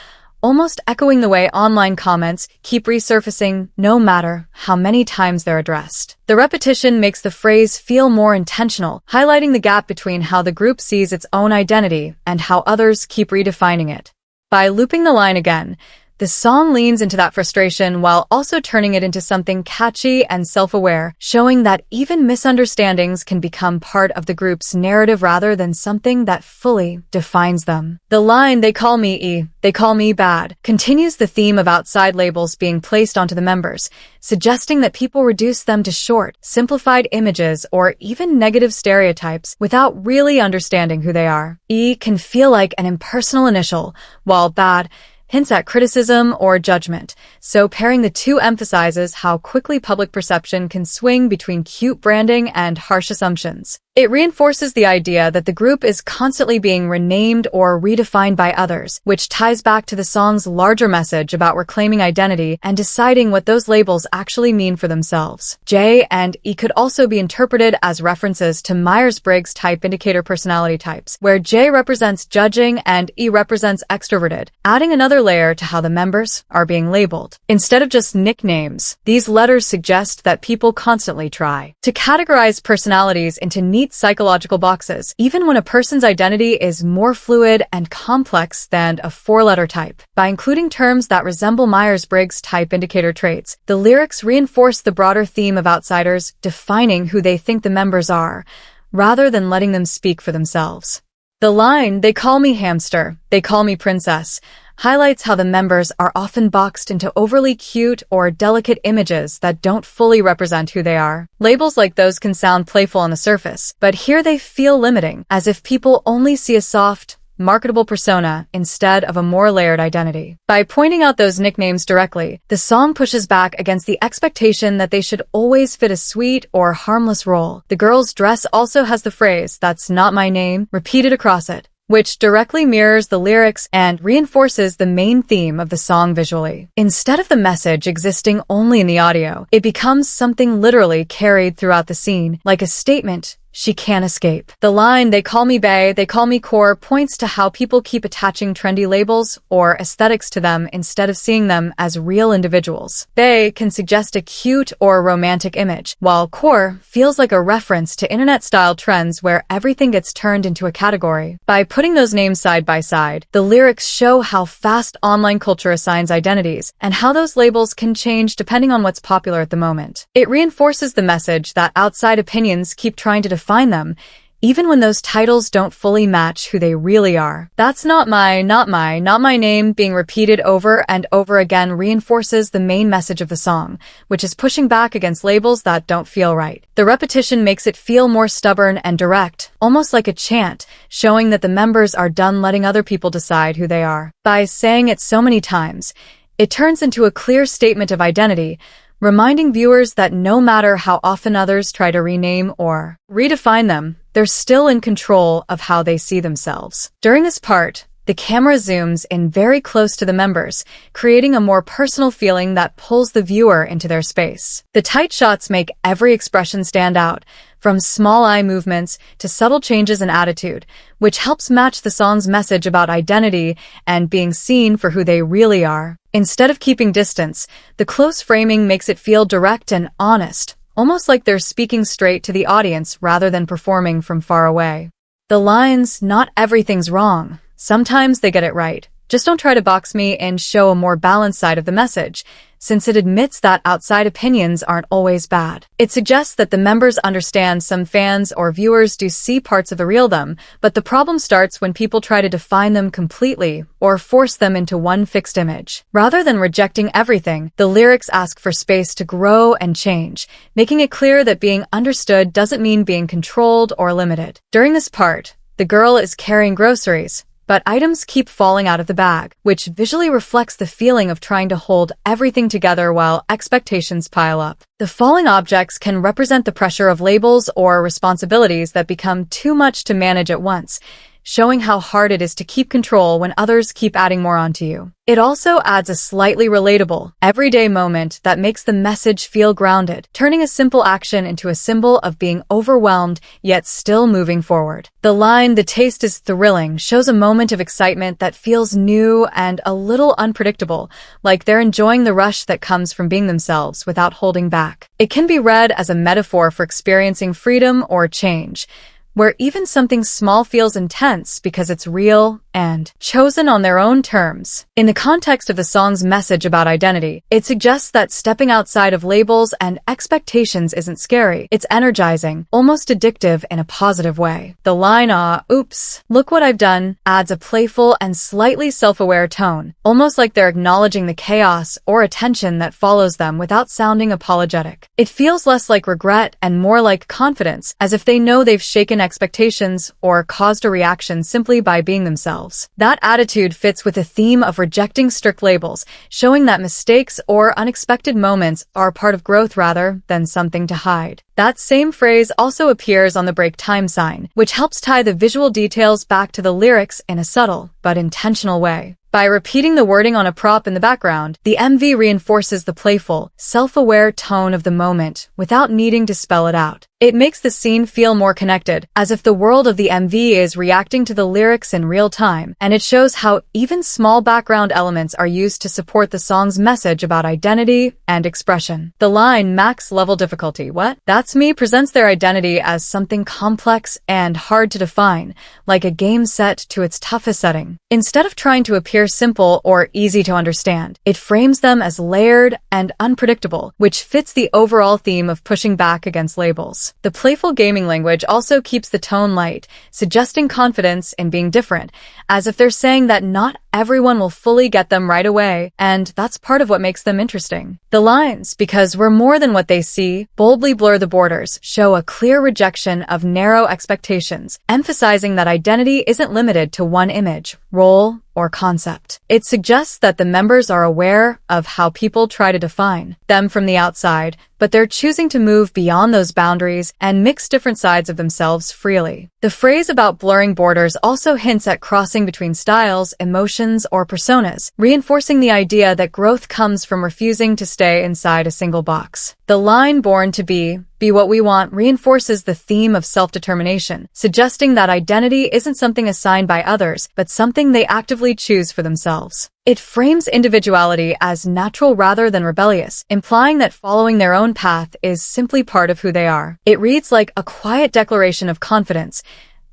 almost echoing the way online comments keep resurfacing no matter how many times they're addressed. The repetition makes the phrase feel more intentional, highlighting the gap between how the group sees its own identity and how others keep redefining it. By looping the line again, the song leans into that frustration while also turning it into something catchy and self-aware, showing that even misunderstandings can become part of the group's narrative rather than something that fully defines them. The line, "They call me E, they call me bad," continues the theme of outside labels being placed onto the members, suggesting that people reduce them to short, simplified images or even negative stereotypes without really understanding who they are. E can feel like an impersonal initial, while bad hints at criticism or judgment, so pairing the two emphasizes how quickly public perception can swing between cute branding and harsh assumptions. It reinforces the idea that the group is constantly being renamed or redefined by others, which ties back to the song's larger message about reclaiming identity and deciding what those labels actually mean for themselves. J and E could also be interpreted as references to Myers-Briggs type indicator personality types, where J represents judging and E represents extroverted, adding another layer to how the members are being labeled. Instead of just nicknames, these letters suggest that people constantly try to categorize personalities into neat psychological boxes, even when a person's identity is more fluid and complex than a four-letter type. By including terms that resemble Myers-Briggs type indicator traits, the lyrics reinforce the broader theme of outsiders defining who they think the members are, rather than letting them speak for themselves. The line, "They call me hamster, they call me princess," highlights how the members are often boxed into overly cute or delicate images that don't fully represent who they are. Labels like those can sound playful on the surface, but here they feel limiting, as if people only see a soft, marketable persona instead of a more layered identity. By pointing out those nicknames directly, the song pushes back against the expectation that they should always fit a sweet or harmless role. The girl's dress also has the phrase, "That's not my name," repeated across it, which directly mirrors the lyrics and reinforces the main theme of the song visually. Instead of the message existing only in the audio, it becomes something literally carried throughout the scene, like a statement she can't escape. The line, "They call me bae, they call me chore," points to how people keep attaching trendy labels or aesthetics to them instead of seeing them as real individuals. Bae can suggest a cute or romantic image, while chore feels like a reference to internet-style trends where everything gets turned into a category. By putting those names side by side, the lyrics show how fast online culture assigns identities and how those labels can change depending on what's popular at the moment. It reinforces the message that outside opinions keep trying to define them, even when those titles don't fully match who they really are. "That's not my name" being repeated over and over again reinforces the main message of the song, which is pushing back against labels that don't feel right. The repetition makes it feel more stubborn and direct, almost like a chant, showing that the members are done letting other people decide who they are. By saying it so many times, it turns into a clear statement of identity, reminding viewers that no matter how often others try to rename or redefine them, they're still in control of how they see themselves. During this part, the camera zooms in very close to the members, creating a more personal feeling that pulls the viewer into their space. The tight shots make every expression stand out, from small eye movements to subtle changes in attitude, which helps match the song's message about identity and being seen for who they really are. Instead of keeping distance, the close framing makes it feel direct and honest, almost like they're speaking straight to the audience rather than performing from far away. The lines, "Not everything's wrong. Sometimes they get it right. Just don't try to box me," and show a more balanced side of the message, since it admits that outside opinions aren't always bad. It suggests that the members understand some fans or viewers do see parts of the real them, but the problem starts when people try to define them completely or force them into one fixed image. Rather than rejecting everything, the lyrics ask for space to grow and change, making it clear that being understood doesn't mean being controlled or limited. During this part, the girl is carrying groceries, but items keep falling out of the bag, which visually reflects the feeling of trying to hold everything together while expectations pile up. The falling objects can represent the pressure of labels or responsibilities that become too much to manage at once, showing how hard it is to keep control when others keep adding more onto you. It also adds a slightly relatable, everyday moment that makes the message feel grounded, turning a simple action into a symbol of being overwhelmed yet still moving forward. The line, "The taste is thrilling," shows a moment of excitement that feels new and a little unpredictable, like they're enjoying the rush that comes from being themselves without holding back. It can be read as a metaphor for experiencing freedom or change, where even something small feels intense because it's real and chosen on their own terms. In the context of the song's message about identity, it suggests that stepping outside of labels and expectations isn't scary. It's energizing, almost addictive in a positive way. The line, "Oops, look what I've done," adds a playful and slightly self-aware tone, almost like they're acknowledging the chaos or attention that follows them without sounding apologetic. It feels less like regret and more like confidence, as if they know they've shaken expectations or caused a reaction simply by being themselves. themselves. That attitude fits with the theme of rejecting strict labels, showing that mistakes or unexpected moments are part of growth rather than something to hide. That same phrase also appears on the break time sign, which helps tie the visual details back to the lyrics in a subtle but intentional way. By repeating the wording on a prop in the background, the MV reinforces the playful, self-aware tone of the moment without needing to spell it out. It makes the scene feel more connected, as if the world of the MV is reacting to the lyrics in real time, and it shows how even small background elements are used to support the song's message about identity and expression. The line "max level difficulty, what? That's me" presents their identity as something complex and hard to define, like a game set to its toughest setting. Instead of trying to appear simple or easy to understand, it frames them as layered and unpredictable, which fits the overall theme of pushing back against labels. The playful gaming language also keeps the tone light, suggesting confidence in being different, as if they're saying that not everyone will fully get them right away, and that's part of what makes them interesting. The lines, "because we're more than what they see," boldly blur the borders, show a clear rejection of narrow expectations, emphasizing that identity isn't limited to one image, role, or concept. It suggests that the members are aware of how people try to define them from the outside, but they're choosing to move beyond those boundaries and mix different sides of themselves freely. The phrase about blurring borders also hints at crossing between styles, emotions, or personas, reinforcing the idea that growth comes from refusing to stay inside a single box. The line "born to be what we want" reinforces the theme of self-determination, suggesting that identity isn't something assigned by others, but something they actively choose for themselves. It frames individuality as natural rather than rebellious, implying that following their own path is simply part of who they are. It reads like a quiet declaration of confidence,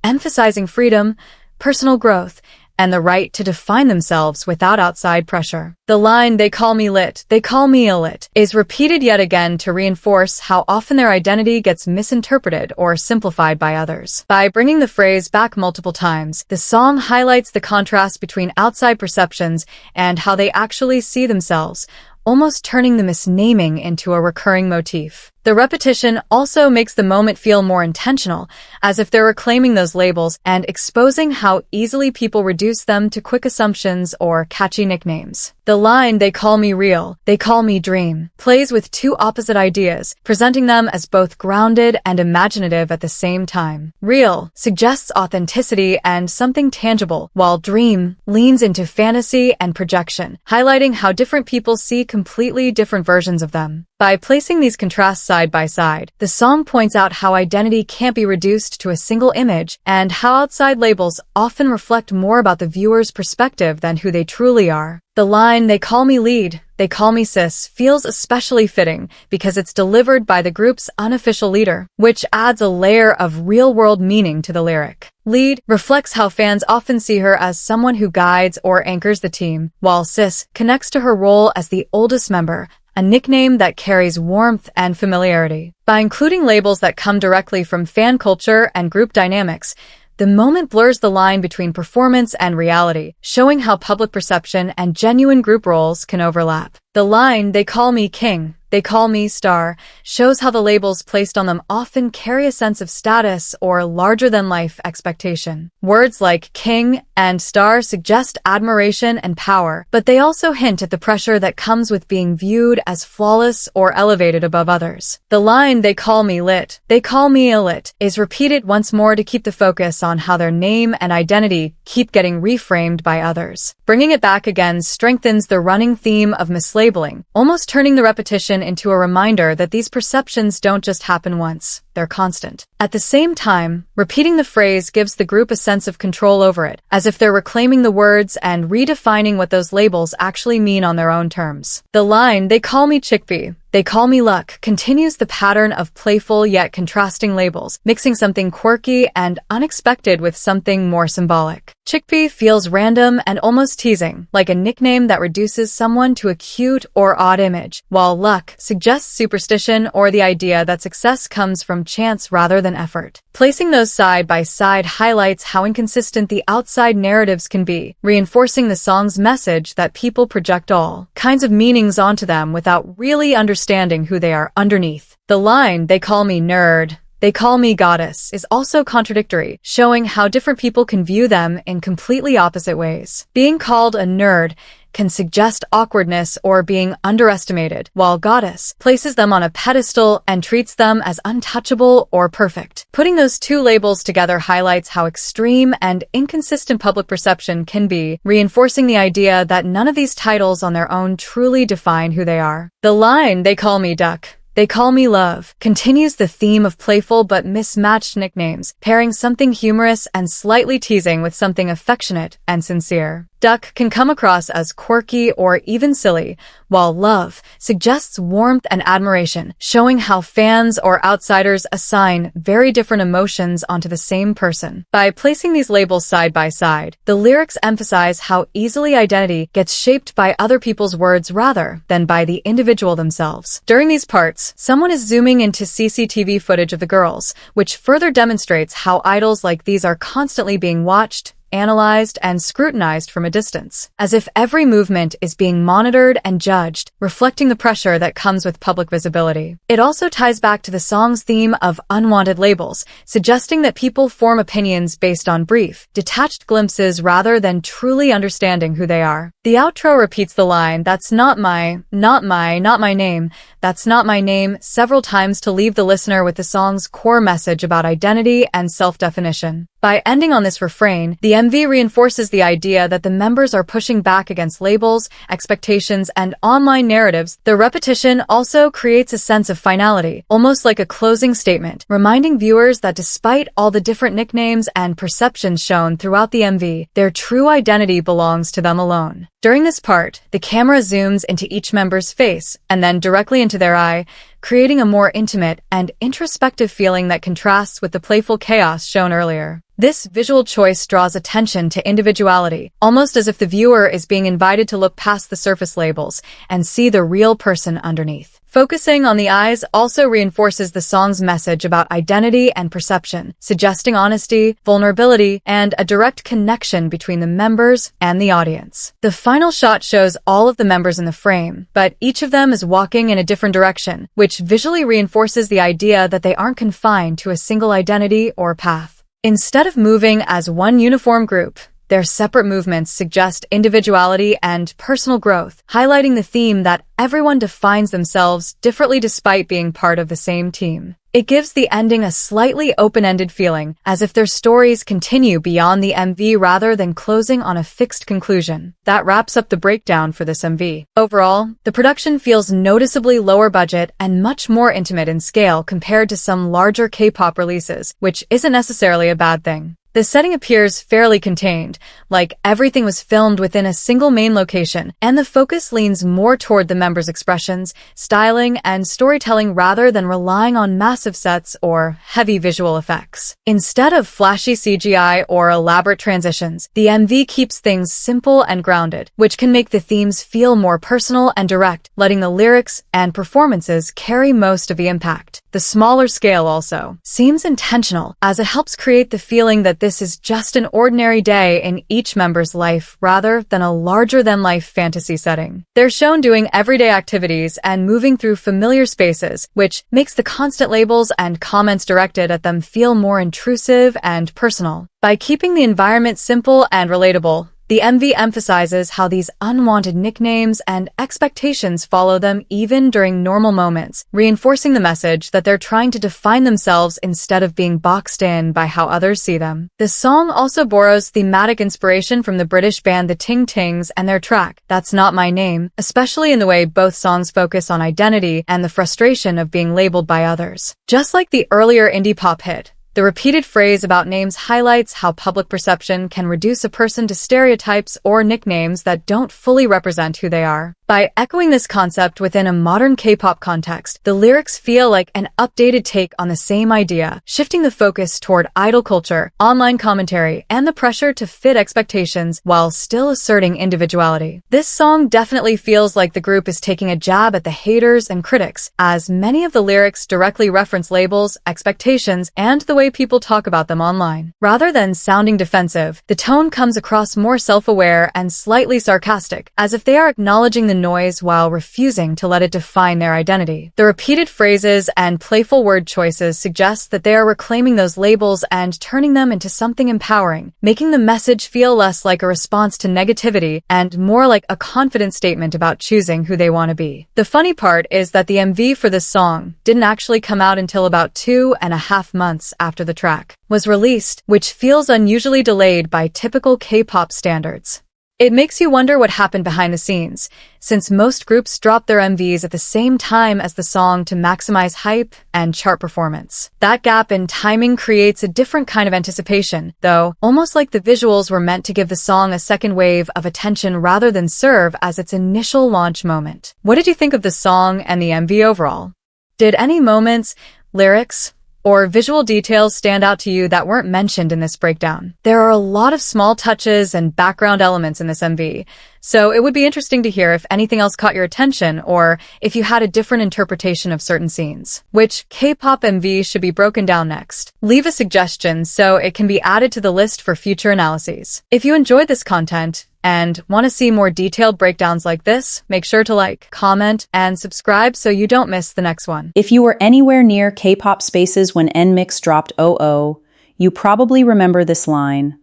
emphasizing freedom, personal growth, and the right to define themselves without outside pressure. The line "they call me lit, they call me ILLIT" is repeated yet again to reinforce how often their identity gets misinterpreted or simplified by others. By bringing the phrase back multiple times, the song highlights the contrast between outside perceptions and how they actually see themselves, almost turning the misnaming into a recurring motif. The repetition also makes the moment feel more intentional, as if they're reclaiming those labels and exposing how easily people reduce them to quick assumptions or catchy nicknames. The line "they call me real, they call me dream" plays with two opposite ideas, presenting them as both grounded and imaginative at the same time. Real suggests authenticity and something tangible, while dream leans into fantasy and projection, highlighting how different people see completely different versions of them. By placing these contrasts side by side, the song points out how identity can't be reduced to a single image and how outside labels often reflect more about the viewer's perspective than who they truly are. The line "they call me lead, they call me sis" feels especially fitting because it's delivered by the group's unofficial leader, which adds a layer of real-world meaning to the lyric. Lead reflects how fans often see her as someone who guides or anchors the team, while sis connects to her role as the oldest member, a nickname that carries warmth and familiarity. By including labels that come directly from fan culture and group dynamics, the moment blurs the line between performance and reality, showing how public perception and genuine group roles can overlap. The line "they call me king, they call me star" shows how the labels placed on them often carry a sense of status or larger-than-life expectation. Words like king and star suggest admiration and power, but they also hint at the pressure that comes with being viewed as flawless or elevated above others. The line "they call me lit, they call me ILLIT" is repeated once more to keep the focus on how their name and identity keep getting reframed by others. Bringing it back again strengthens the running theme of mislabeling, almost turning the repetition into a reminder that these perceptions don't just happen once, they're constant. At the same time, repeating the phrase gives the group a sense of control over it, as if they're reclaiming the words and redefining what those labels actually mean on their own terms. The line "they call me chickpea, they call me luck" continues the pattern of playful yet contrasting labels, mixing something quirky and unexpected with something more symbolic. Chickpea feels random and almost teasing, like a nickname that reduces someone to a cute or odd image, while luck suggests superstition or the idea that success comes from chance rather than effort. Placing those side by side highlights how inconsistent the outside narratives can be, reinforcing the song's message that people project all kinds of meanings onto them without really understanding who they are underneath. The line "they call me nerd, "They call me goddess" is also contradictory, showing how different people can view them in completely opposite ways. Being called a nerd can suggest awkwardness or being underestimated, while goddess places them on a pedestal and treats them as untouchable or perfect. Putting those two labels together highlights how extreme and inconsistent public perception can be, reinforcing the idea that none of these titles on their own truly define who they are. The line, "They call me duck, they call me love," continues the theme of playful but mismatched nicknames, pairing something humorous and slightly teasing with something affectionate and sincere. Duck can come across as quirky or even silly, while love suggests warmth and admiration, showing how fans or outsiders assign very different emotions onto the same person. By placing these labels side by side, the lyrics emphasize how easily identity gets shaped by other people's words rather than by the individual themselves. During these parts, someone is zooming into CCTV footage of the girls, which further demonstrates how idols like these are constantly being watched, analyzed, and scrutinized from a distance, as if every movement is being monitored and judged, reflecting the pressure that comes with public visibility. It also ties back to the song's theme of unwanted labels, suggesting that people form opinions based on brief, detached glimpses rather than truly understanding who they are. The outro repeats the line, "That's not my name, that's not my name," several times to leave the listener with the song's core message about identity and self-definition. By ending on this refrain, the MV reinforces the idea that the members are pushing back against labels, expectations, and online narratives. The repetition also creates a sense of finality, almost like a closing statement, reminding viewers that despite all the different nicknames and perceptions shown throughout the MV, their true identity belongs to them alone. During this part, the camera zooms into each member's face and then directly into their eye, creating a more intimate and introspective feeling that contrasts with the playful chaos shown earlier. This visual choice draws attention to individuality, almost as if the viewer is being invited to look past the surface labels and see the real person underneath. Focusing on the eyes also reinforces the song's message about identity and perception, suggesting honesty, vulnerability, and a direct connection between the members and the audience. The final shot shows all of the members in the frame, but each of them is walking in a different direction, which visually reinforces the idea that they aren't confined to a single identity or path. Instead of moving as one uniform group, their separate movements suggest individuality and personal growth, highlighting the theme that everyone defines themselves differently despite being part of the same team. It gives the ending a slightly open-ended feeling, as if their stories continue beyond the MV rather than closing on a fixed conclusion. That wraps up the breakdown for this MV. Overall, the production feels noticeably lower budget and much more intimate in scale compared to some larger K-pop releases, which isn't necessarily a bad thing. The setting appears fairly contained, like everything was filmed within a single main location, and the focus leans more toward the members' expressions, styling, and storytelling rather than relying on massive sets or heavy visual effects. Instead of flashy CGI or elaborate transitions, the MV keeps things simple and grounded, which can make the themes feel more personal and direct, letting the lyrics and performances carry most of the impact. The smaller scale also seems intentional, as it helps create the feeling that this is just an ordinary day in each member's life rather than a larger-than-life fantasy setting. They're shown doing everyday activities and moving through familiar spaces, which makes the constant labels and comments directed at them feel more intrusive and personal. By keeping the environment simple and relatable, the MV emphasizes how these unwanted nicknames and expectations follow them even during normal moments, reinforcing the message that they're trying to define themselves instead of being boxed in by how others see them. The song also borrows thematic inspiration from the British band The Ting Tings and their track, That's Not My Name, especially in the way both songs focus on identity and the frustration of being labeled by others. Just like the earlier indie pop hit, the repeated phrase about names highlights how public perception can reduce a person to stereotypes or nicknames that don't fully represent who they are. By echoing this concept within a modern K-pop context, the lyrics feel like an updated take on the same idea, shifting the focus toward idol culture, online commentary, and the pressure to fit expectations while still asserting individuality. This song definitely feels like the group is taking a jab at the haters and critics, as many of the lyrics directly reference labels, expectations, and the way people talk about them online. Rather than sounding defensive, the tone comes across more self-aware and slightly sarcastic, as if they are acknowledging the the noise while refusing to let it define their identity. The repeated phrases and playful word choices suggest that they are reclaiming those labels and turning them into something empowering, making the message feel less like a response to negativity and more like a confident statement about choosing who they want to be. The funny part is that the MV for this song didn't actually come out until about 2.5 months after the track was released, which feels unusually delayed by typical K-pop standards. It makes you wonder what happened behind the scenes, since most groups drop their MVs at the same time as the song to maximize hype and chart performance. That gap in timing creates a different kind of anticipation, though, almost like the visuals were meant to give the song a second wave of attention rather than serve as its initial launch moment. What did you think of the song and the MV overall? Did any moments, lyrics, or visual details stand out to you that weren't mentioned in this breakdown? There are a lot of small touches and background elements in this MV, so it would be interesting to hear if anything else caught your attention or if you had a different interpretation of certain scenes. Which K-pop MV should be broken down next? Leave a suggestion so it can be added to the list for future analyses. If you enjoyed this content and want to see more detailed breakdowns like this, make sure to like, comment, and subscribe so you don't miss the next one. If you were anywhere near K-pop spaces when NMIXX dropped "Oh," you probably remember this line.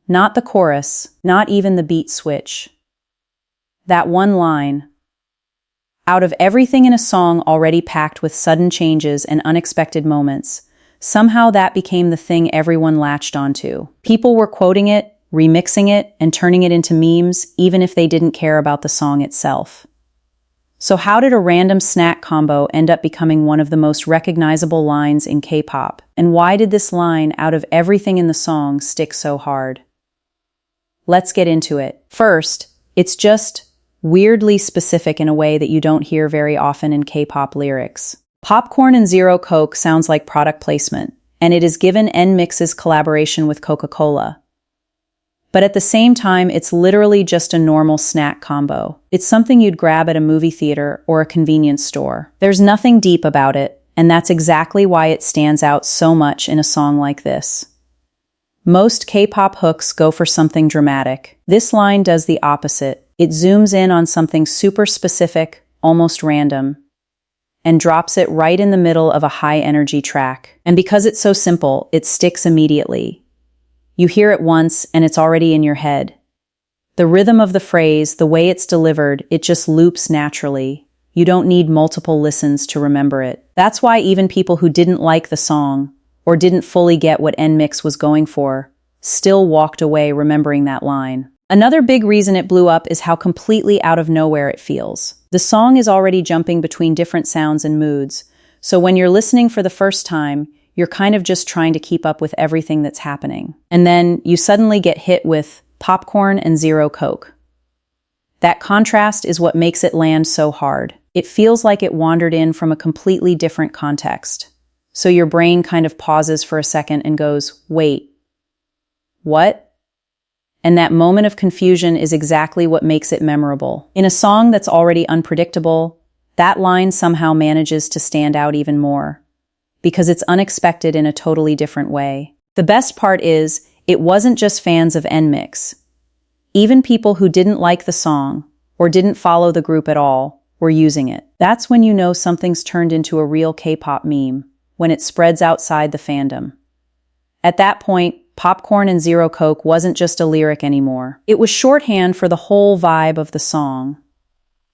Not the chorus, not even the beat switch. That one line. Out of everything in a song already packed with sudden changes and unexpected moments, somehow that became the thing everyone latched onto. People were quoting it, remixing it, and turning it into memes, even if they didn't care about the song itself. So how did a random snack combo end up becoming one of the most recognizable lines in K-pop? And why did this line, out of everything in the song, stick so hard? Let's get into it. First, it's just weirdly specific in a way that you don't hear very often in K-pop lyrics. Popcorn and Zero Coke sounds like product placement, and it is given NMIXX's collaboration with Coca-Cola. But at the same time, it's literally just a normal snack combo. It's something you'd grab at a movie theater or a convenience store. There's nothing deep about it, and that's exactly why it stands out so much in a song like this. Most K-pop hooks go for something dramatic. This line does the opposite. It zooms in on something super specific, almost random, and drops it right in the middle of a high-energy track. And because it's so simple, it sticks immediately. You hear it once, and it's already in your head. The rhythm of the phrase, the way it's delivered, it just loops naturally. You don't need multiple listens to remember it. That's why even people who didn't like the song, or didn't fully get what NMIXX was going for, still walked away remembering that line. Another big reason it blew up is how completely out of nowhere it feels. The song is already jumping between different sounds and moods, so when you're listening for the first time, you're kind of just trying to keep up with everything that's happening. And then you suddenly get hit with Popcorn and Zero Coke. That contrast is what makes it land so hard. It feels like it wandered in from a completely different context. So your brain kind of pauses for a second and goes, wait, what? And that moment of confusion is exactly what makes it memorable. In a song that's already unpredictable, that line somehow manages to stand out even more, because it's unexpected in a totally different way. The best part is, it wasn't just fans of NMIXX. Even people who didn't like the song, or didn't follow the group at all, were using it. That's when you know something's turned into a real K-pop meme, when it spreads outside the fandom. At that point, Popcorn and Zero Coke wasn't just a lyric anymore. It was shorthand for the whole vibe of the song.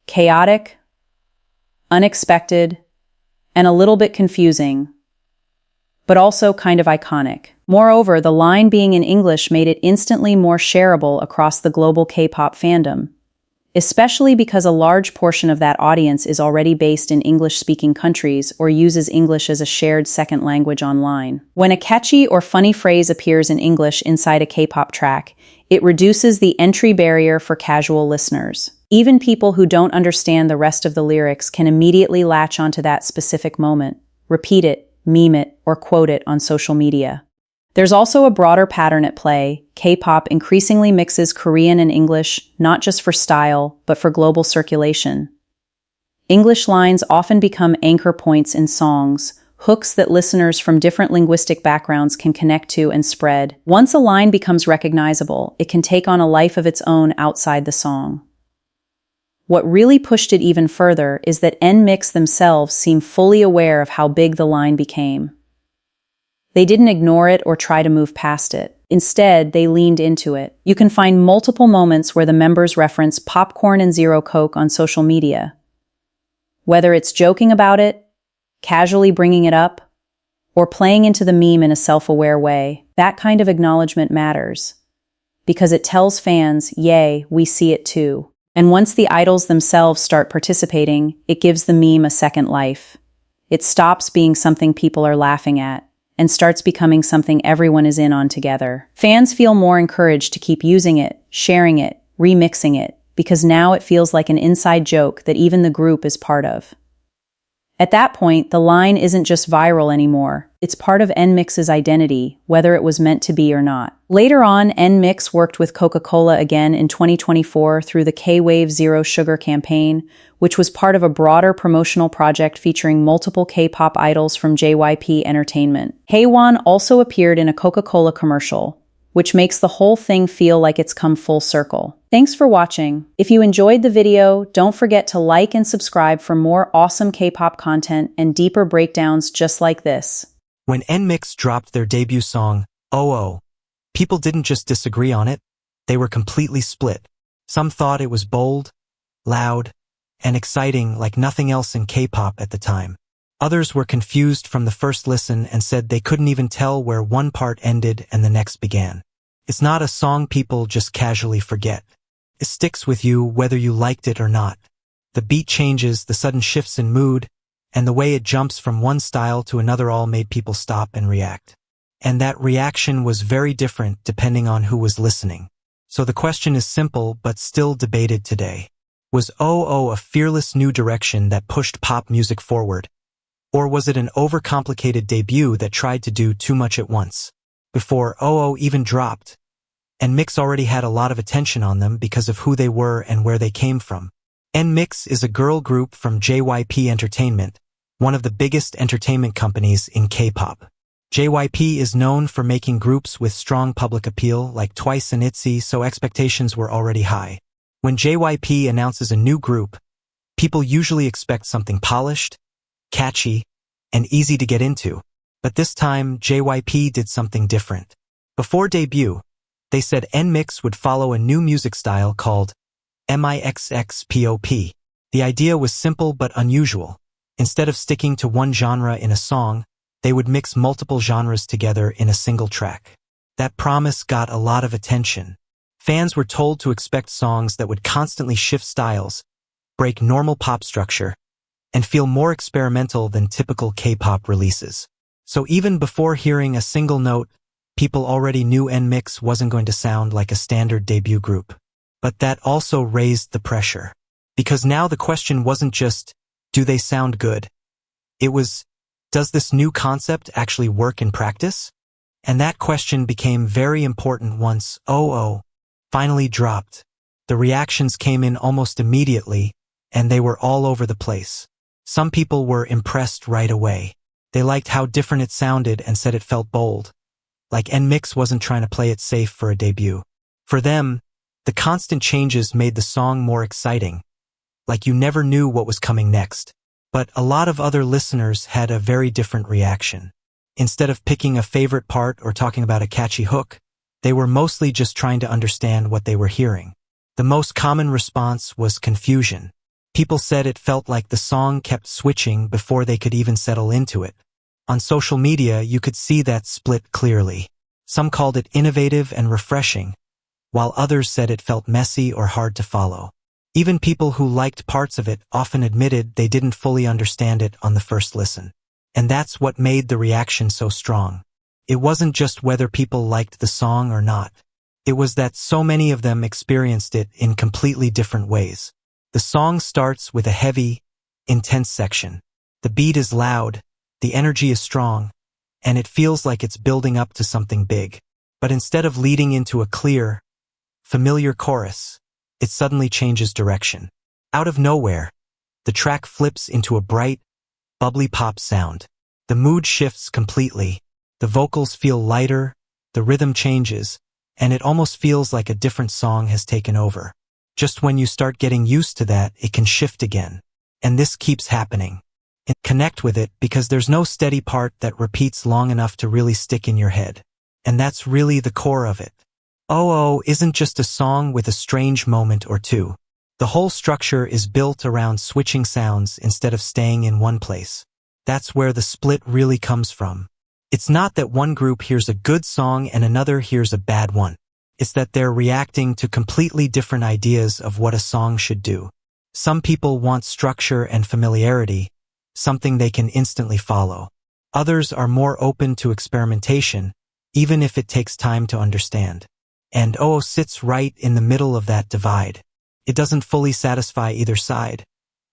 Chaotic, unexpected, and a little bit confusing, but also kind of iconic. Moreover, the line being in English made it instantly more shareable across the global K-pop fandom, especially because a large portion of that audience is already based in English-speaking countries or uses English as a shared second language online. When a catchy or funny phrase appears in English inside a K-pop track, it reduces the entry barrier for casual listeners. Even people who don't understand the rest of the lyrics can immediately latch onto that specific moment, repeat it, meme it, or quote it on social media. There's also a broader pattern at play. K-pop increasingly mixes Korean and English, not just for style, but for global circulation. English lines often become anchor points in songs, hooks that listeners from different linguistic backgrounds can connect to and spread. Once a line becomes recognizable, it can take on a life of its own outside the song. What really pushed it even further is that NMIXX themselves seem fully aware of how big the line became. They didn't ignore it or try to move past it. Instead, they leaned into it. You can find multiple moments where the members reference popcorn and Zero Coke on social media. Whether it's joking about it, casually bringing it up, or playing into the meme in a self-aware way, that kind of acknowledgement matters. Because it tells fans, yay, we see it too. And once the idols themselves start participating, it gives the meme a second life. It stops being something people are laughing at and starts becoming something everyone is in on together. Fans feel more encouraged to keep using it, sharing it, remixing it, because now it feels like an inside joke that even the group is part of. At that point, the line isn't just viral anymore. It's part of NMIXX's identity, whether it was meant to be or not. Later on, NMIXX worked with Coca-Cola again in 2024 through the K-Wave Zero Sugar campaign, which was part of a broader promotional project featuring multiple K-pop idols from JYP Entertainment. Haewon also appeared in a Coca-Cola commercial, which makes the whole thing feel like it's come full circle. Thanks for watching. If you enjoyed the video, don't forget to like and subscribe for more awesome K-pop content and deeper breakdowns just like this. When NMIXX dropped their debut song, Oh, people didn't just disagree on it, they were completely split. Some thought it was bold, loud, and exciting like nothing else in K-pop at the time. Others were confused from the first listen and said they couldn't even tell where one part ended and the next began. It's not a song people just casually forget. It sticks with you whether you liked it or not. The beat changes, the sudden shifts in mood, and the way it jumps from one style to another all made people stop and react. And that reaction was very different depending on who was listening. So the question is simple but still debated today. Was Oh a fearless new direction that pushed pop music forward? Or was it an overcomplicated debut that tried to do too much at once? Before Oh even dropped, NMIXX already had a lot of attention on them because of who they were and where they came from. NMIXX is a girl group from JYP Entertainment, one of the biggest entertainment companies in K-pop. JYP is known for making groups with strong public appeal like Twice and ITZY, so expectations were already high. When JYP announces a new group, people usually expect something polished, catchy, and easy to get into. But this time, JYP did something different. Before debut, they said NMIXX would follow a new music style called MIXXPOP. The idea was simple but unusual. Instead of sticking to one genre in a song, they would mix multiple genres together in a single track. That promise got a lot of attention. Fans were told to expect songs that would constantly shift styles, break normal pop structure, and feel more experimental than typical K-pop releases. So even before hearing a single note, people already knew NMIXX wasn't going to sound like a standard debut group. But that also raised the pressure. Because now the question wasn't just, do they sound good? It was, does this new concept actually work in practice? And that question became very important once Oh finally dropped. The reactions came in almost immediately, and they were all over the place. Some people were impressed right away. They liked how different it sounded and said it felt bold. Like NMIXX wasn't trying to play it safe for a debut. For them, the constant changes made the song more exciting. Like you never knew what was coming next. But a lot of other listeners had a very different reaction. Instead of picking a favorite part or talking about a catchy hook, they were mostly just trying to understand what they were hearing. The most common response was confusion. People said it felt like the song kept switching before they could even settle into it. On social media, you could see that split clearly. Some called it innovative and refreshing, while others said it felt messy or hard to follow. Even people who liked parts of it often admitted they didn't fully understand it on the first listen. And that's what made the reaction so strong. It wasn't just whether people liked the song or not. It was that so many of them experienced it in completely different ways. The song starts with a heavy, intense section. The beat is loud, the energy is strong, and it feels like it's building up to something big. But instead of leading into a clear, familiar chorus, it suddenly changes direction. Out of nowhere, the track flips into a bright, bubbly pop sound. The mood shifts completely. The vocals feel lighter, the rhythm changes, and it almost feels like a different song has taken over. Just when you start getting used to that, it can shift again. And this keeps happening. And connect with it because there's no steady part that repeats long enough to really stick in your head. And that's really the core of it. Oh Oh isn't just a song with a strange moment or two. The whole structure is built around switching sounds instead of staying in one place. That's where the split really comes from. It's not that one group hears a good song and another hears a bad one. It's that they're reacting to completely different ideas of what a song should do. Some people want structure and familiarity, something they can instantly follow. Others are more open to experimentation, even if it takes time to understand. And Oh sits right in the middle of that divide. It doesn't fully satisfy either side,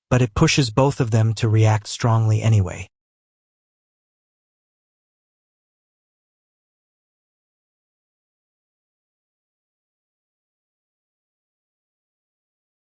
but it pushes both of them to react strongly anyway.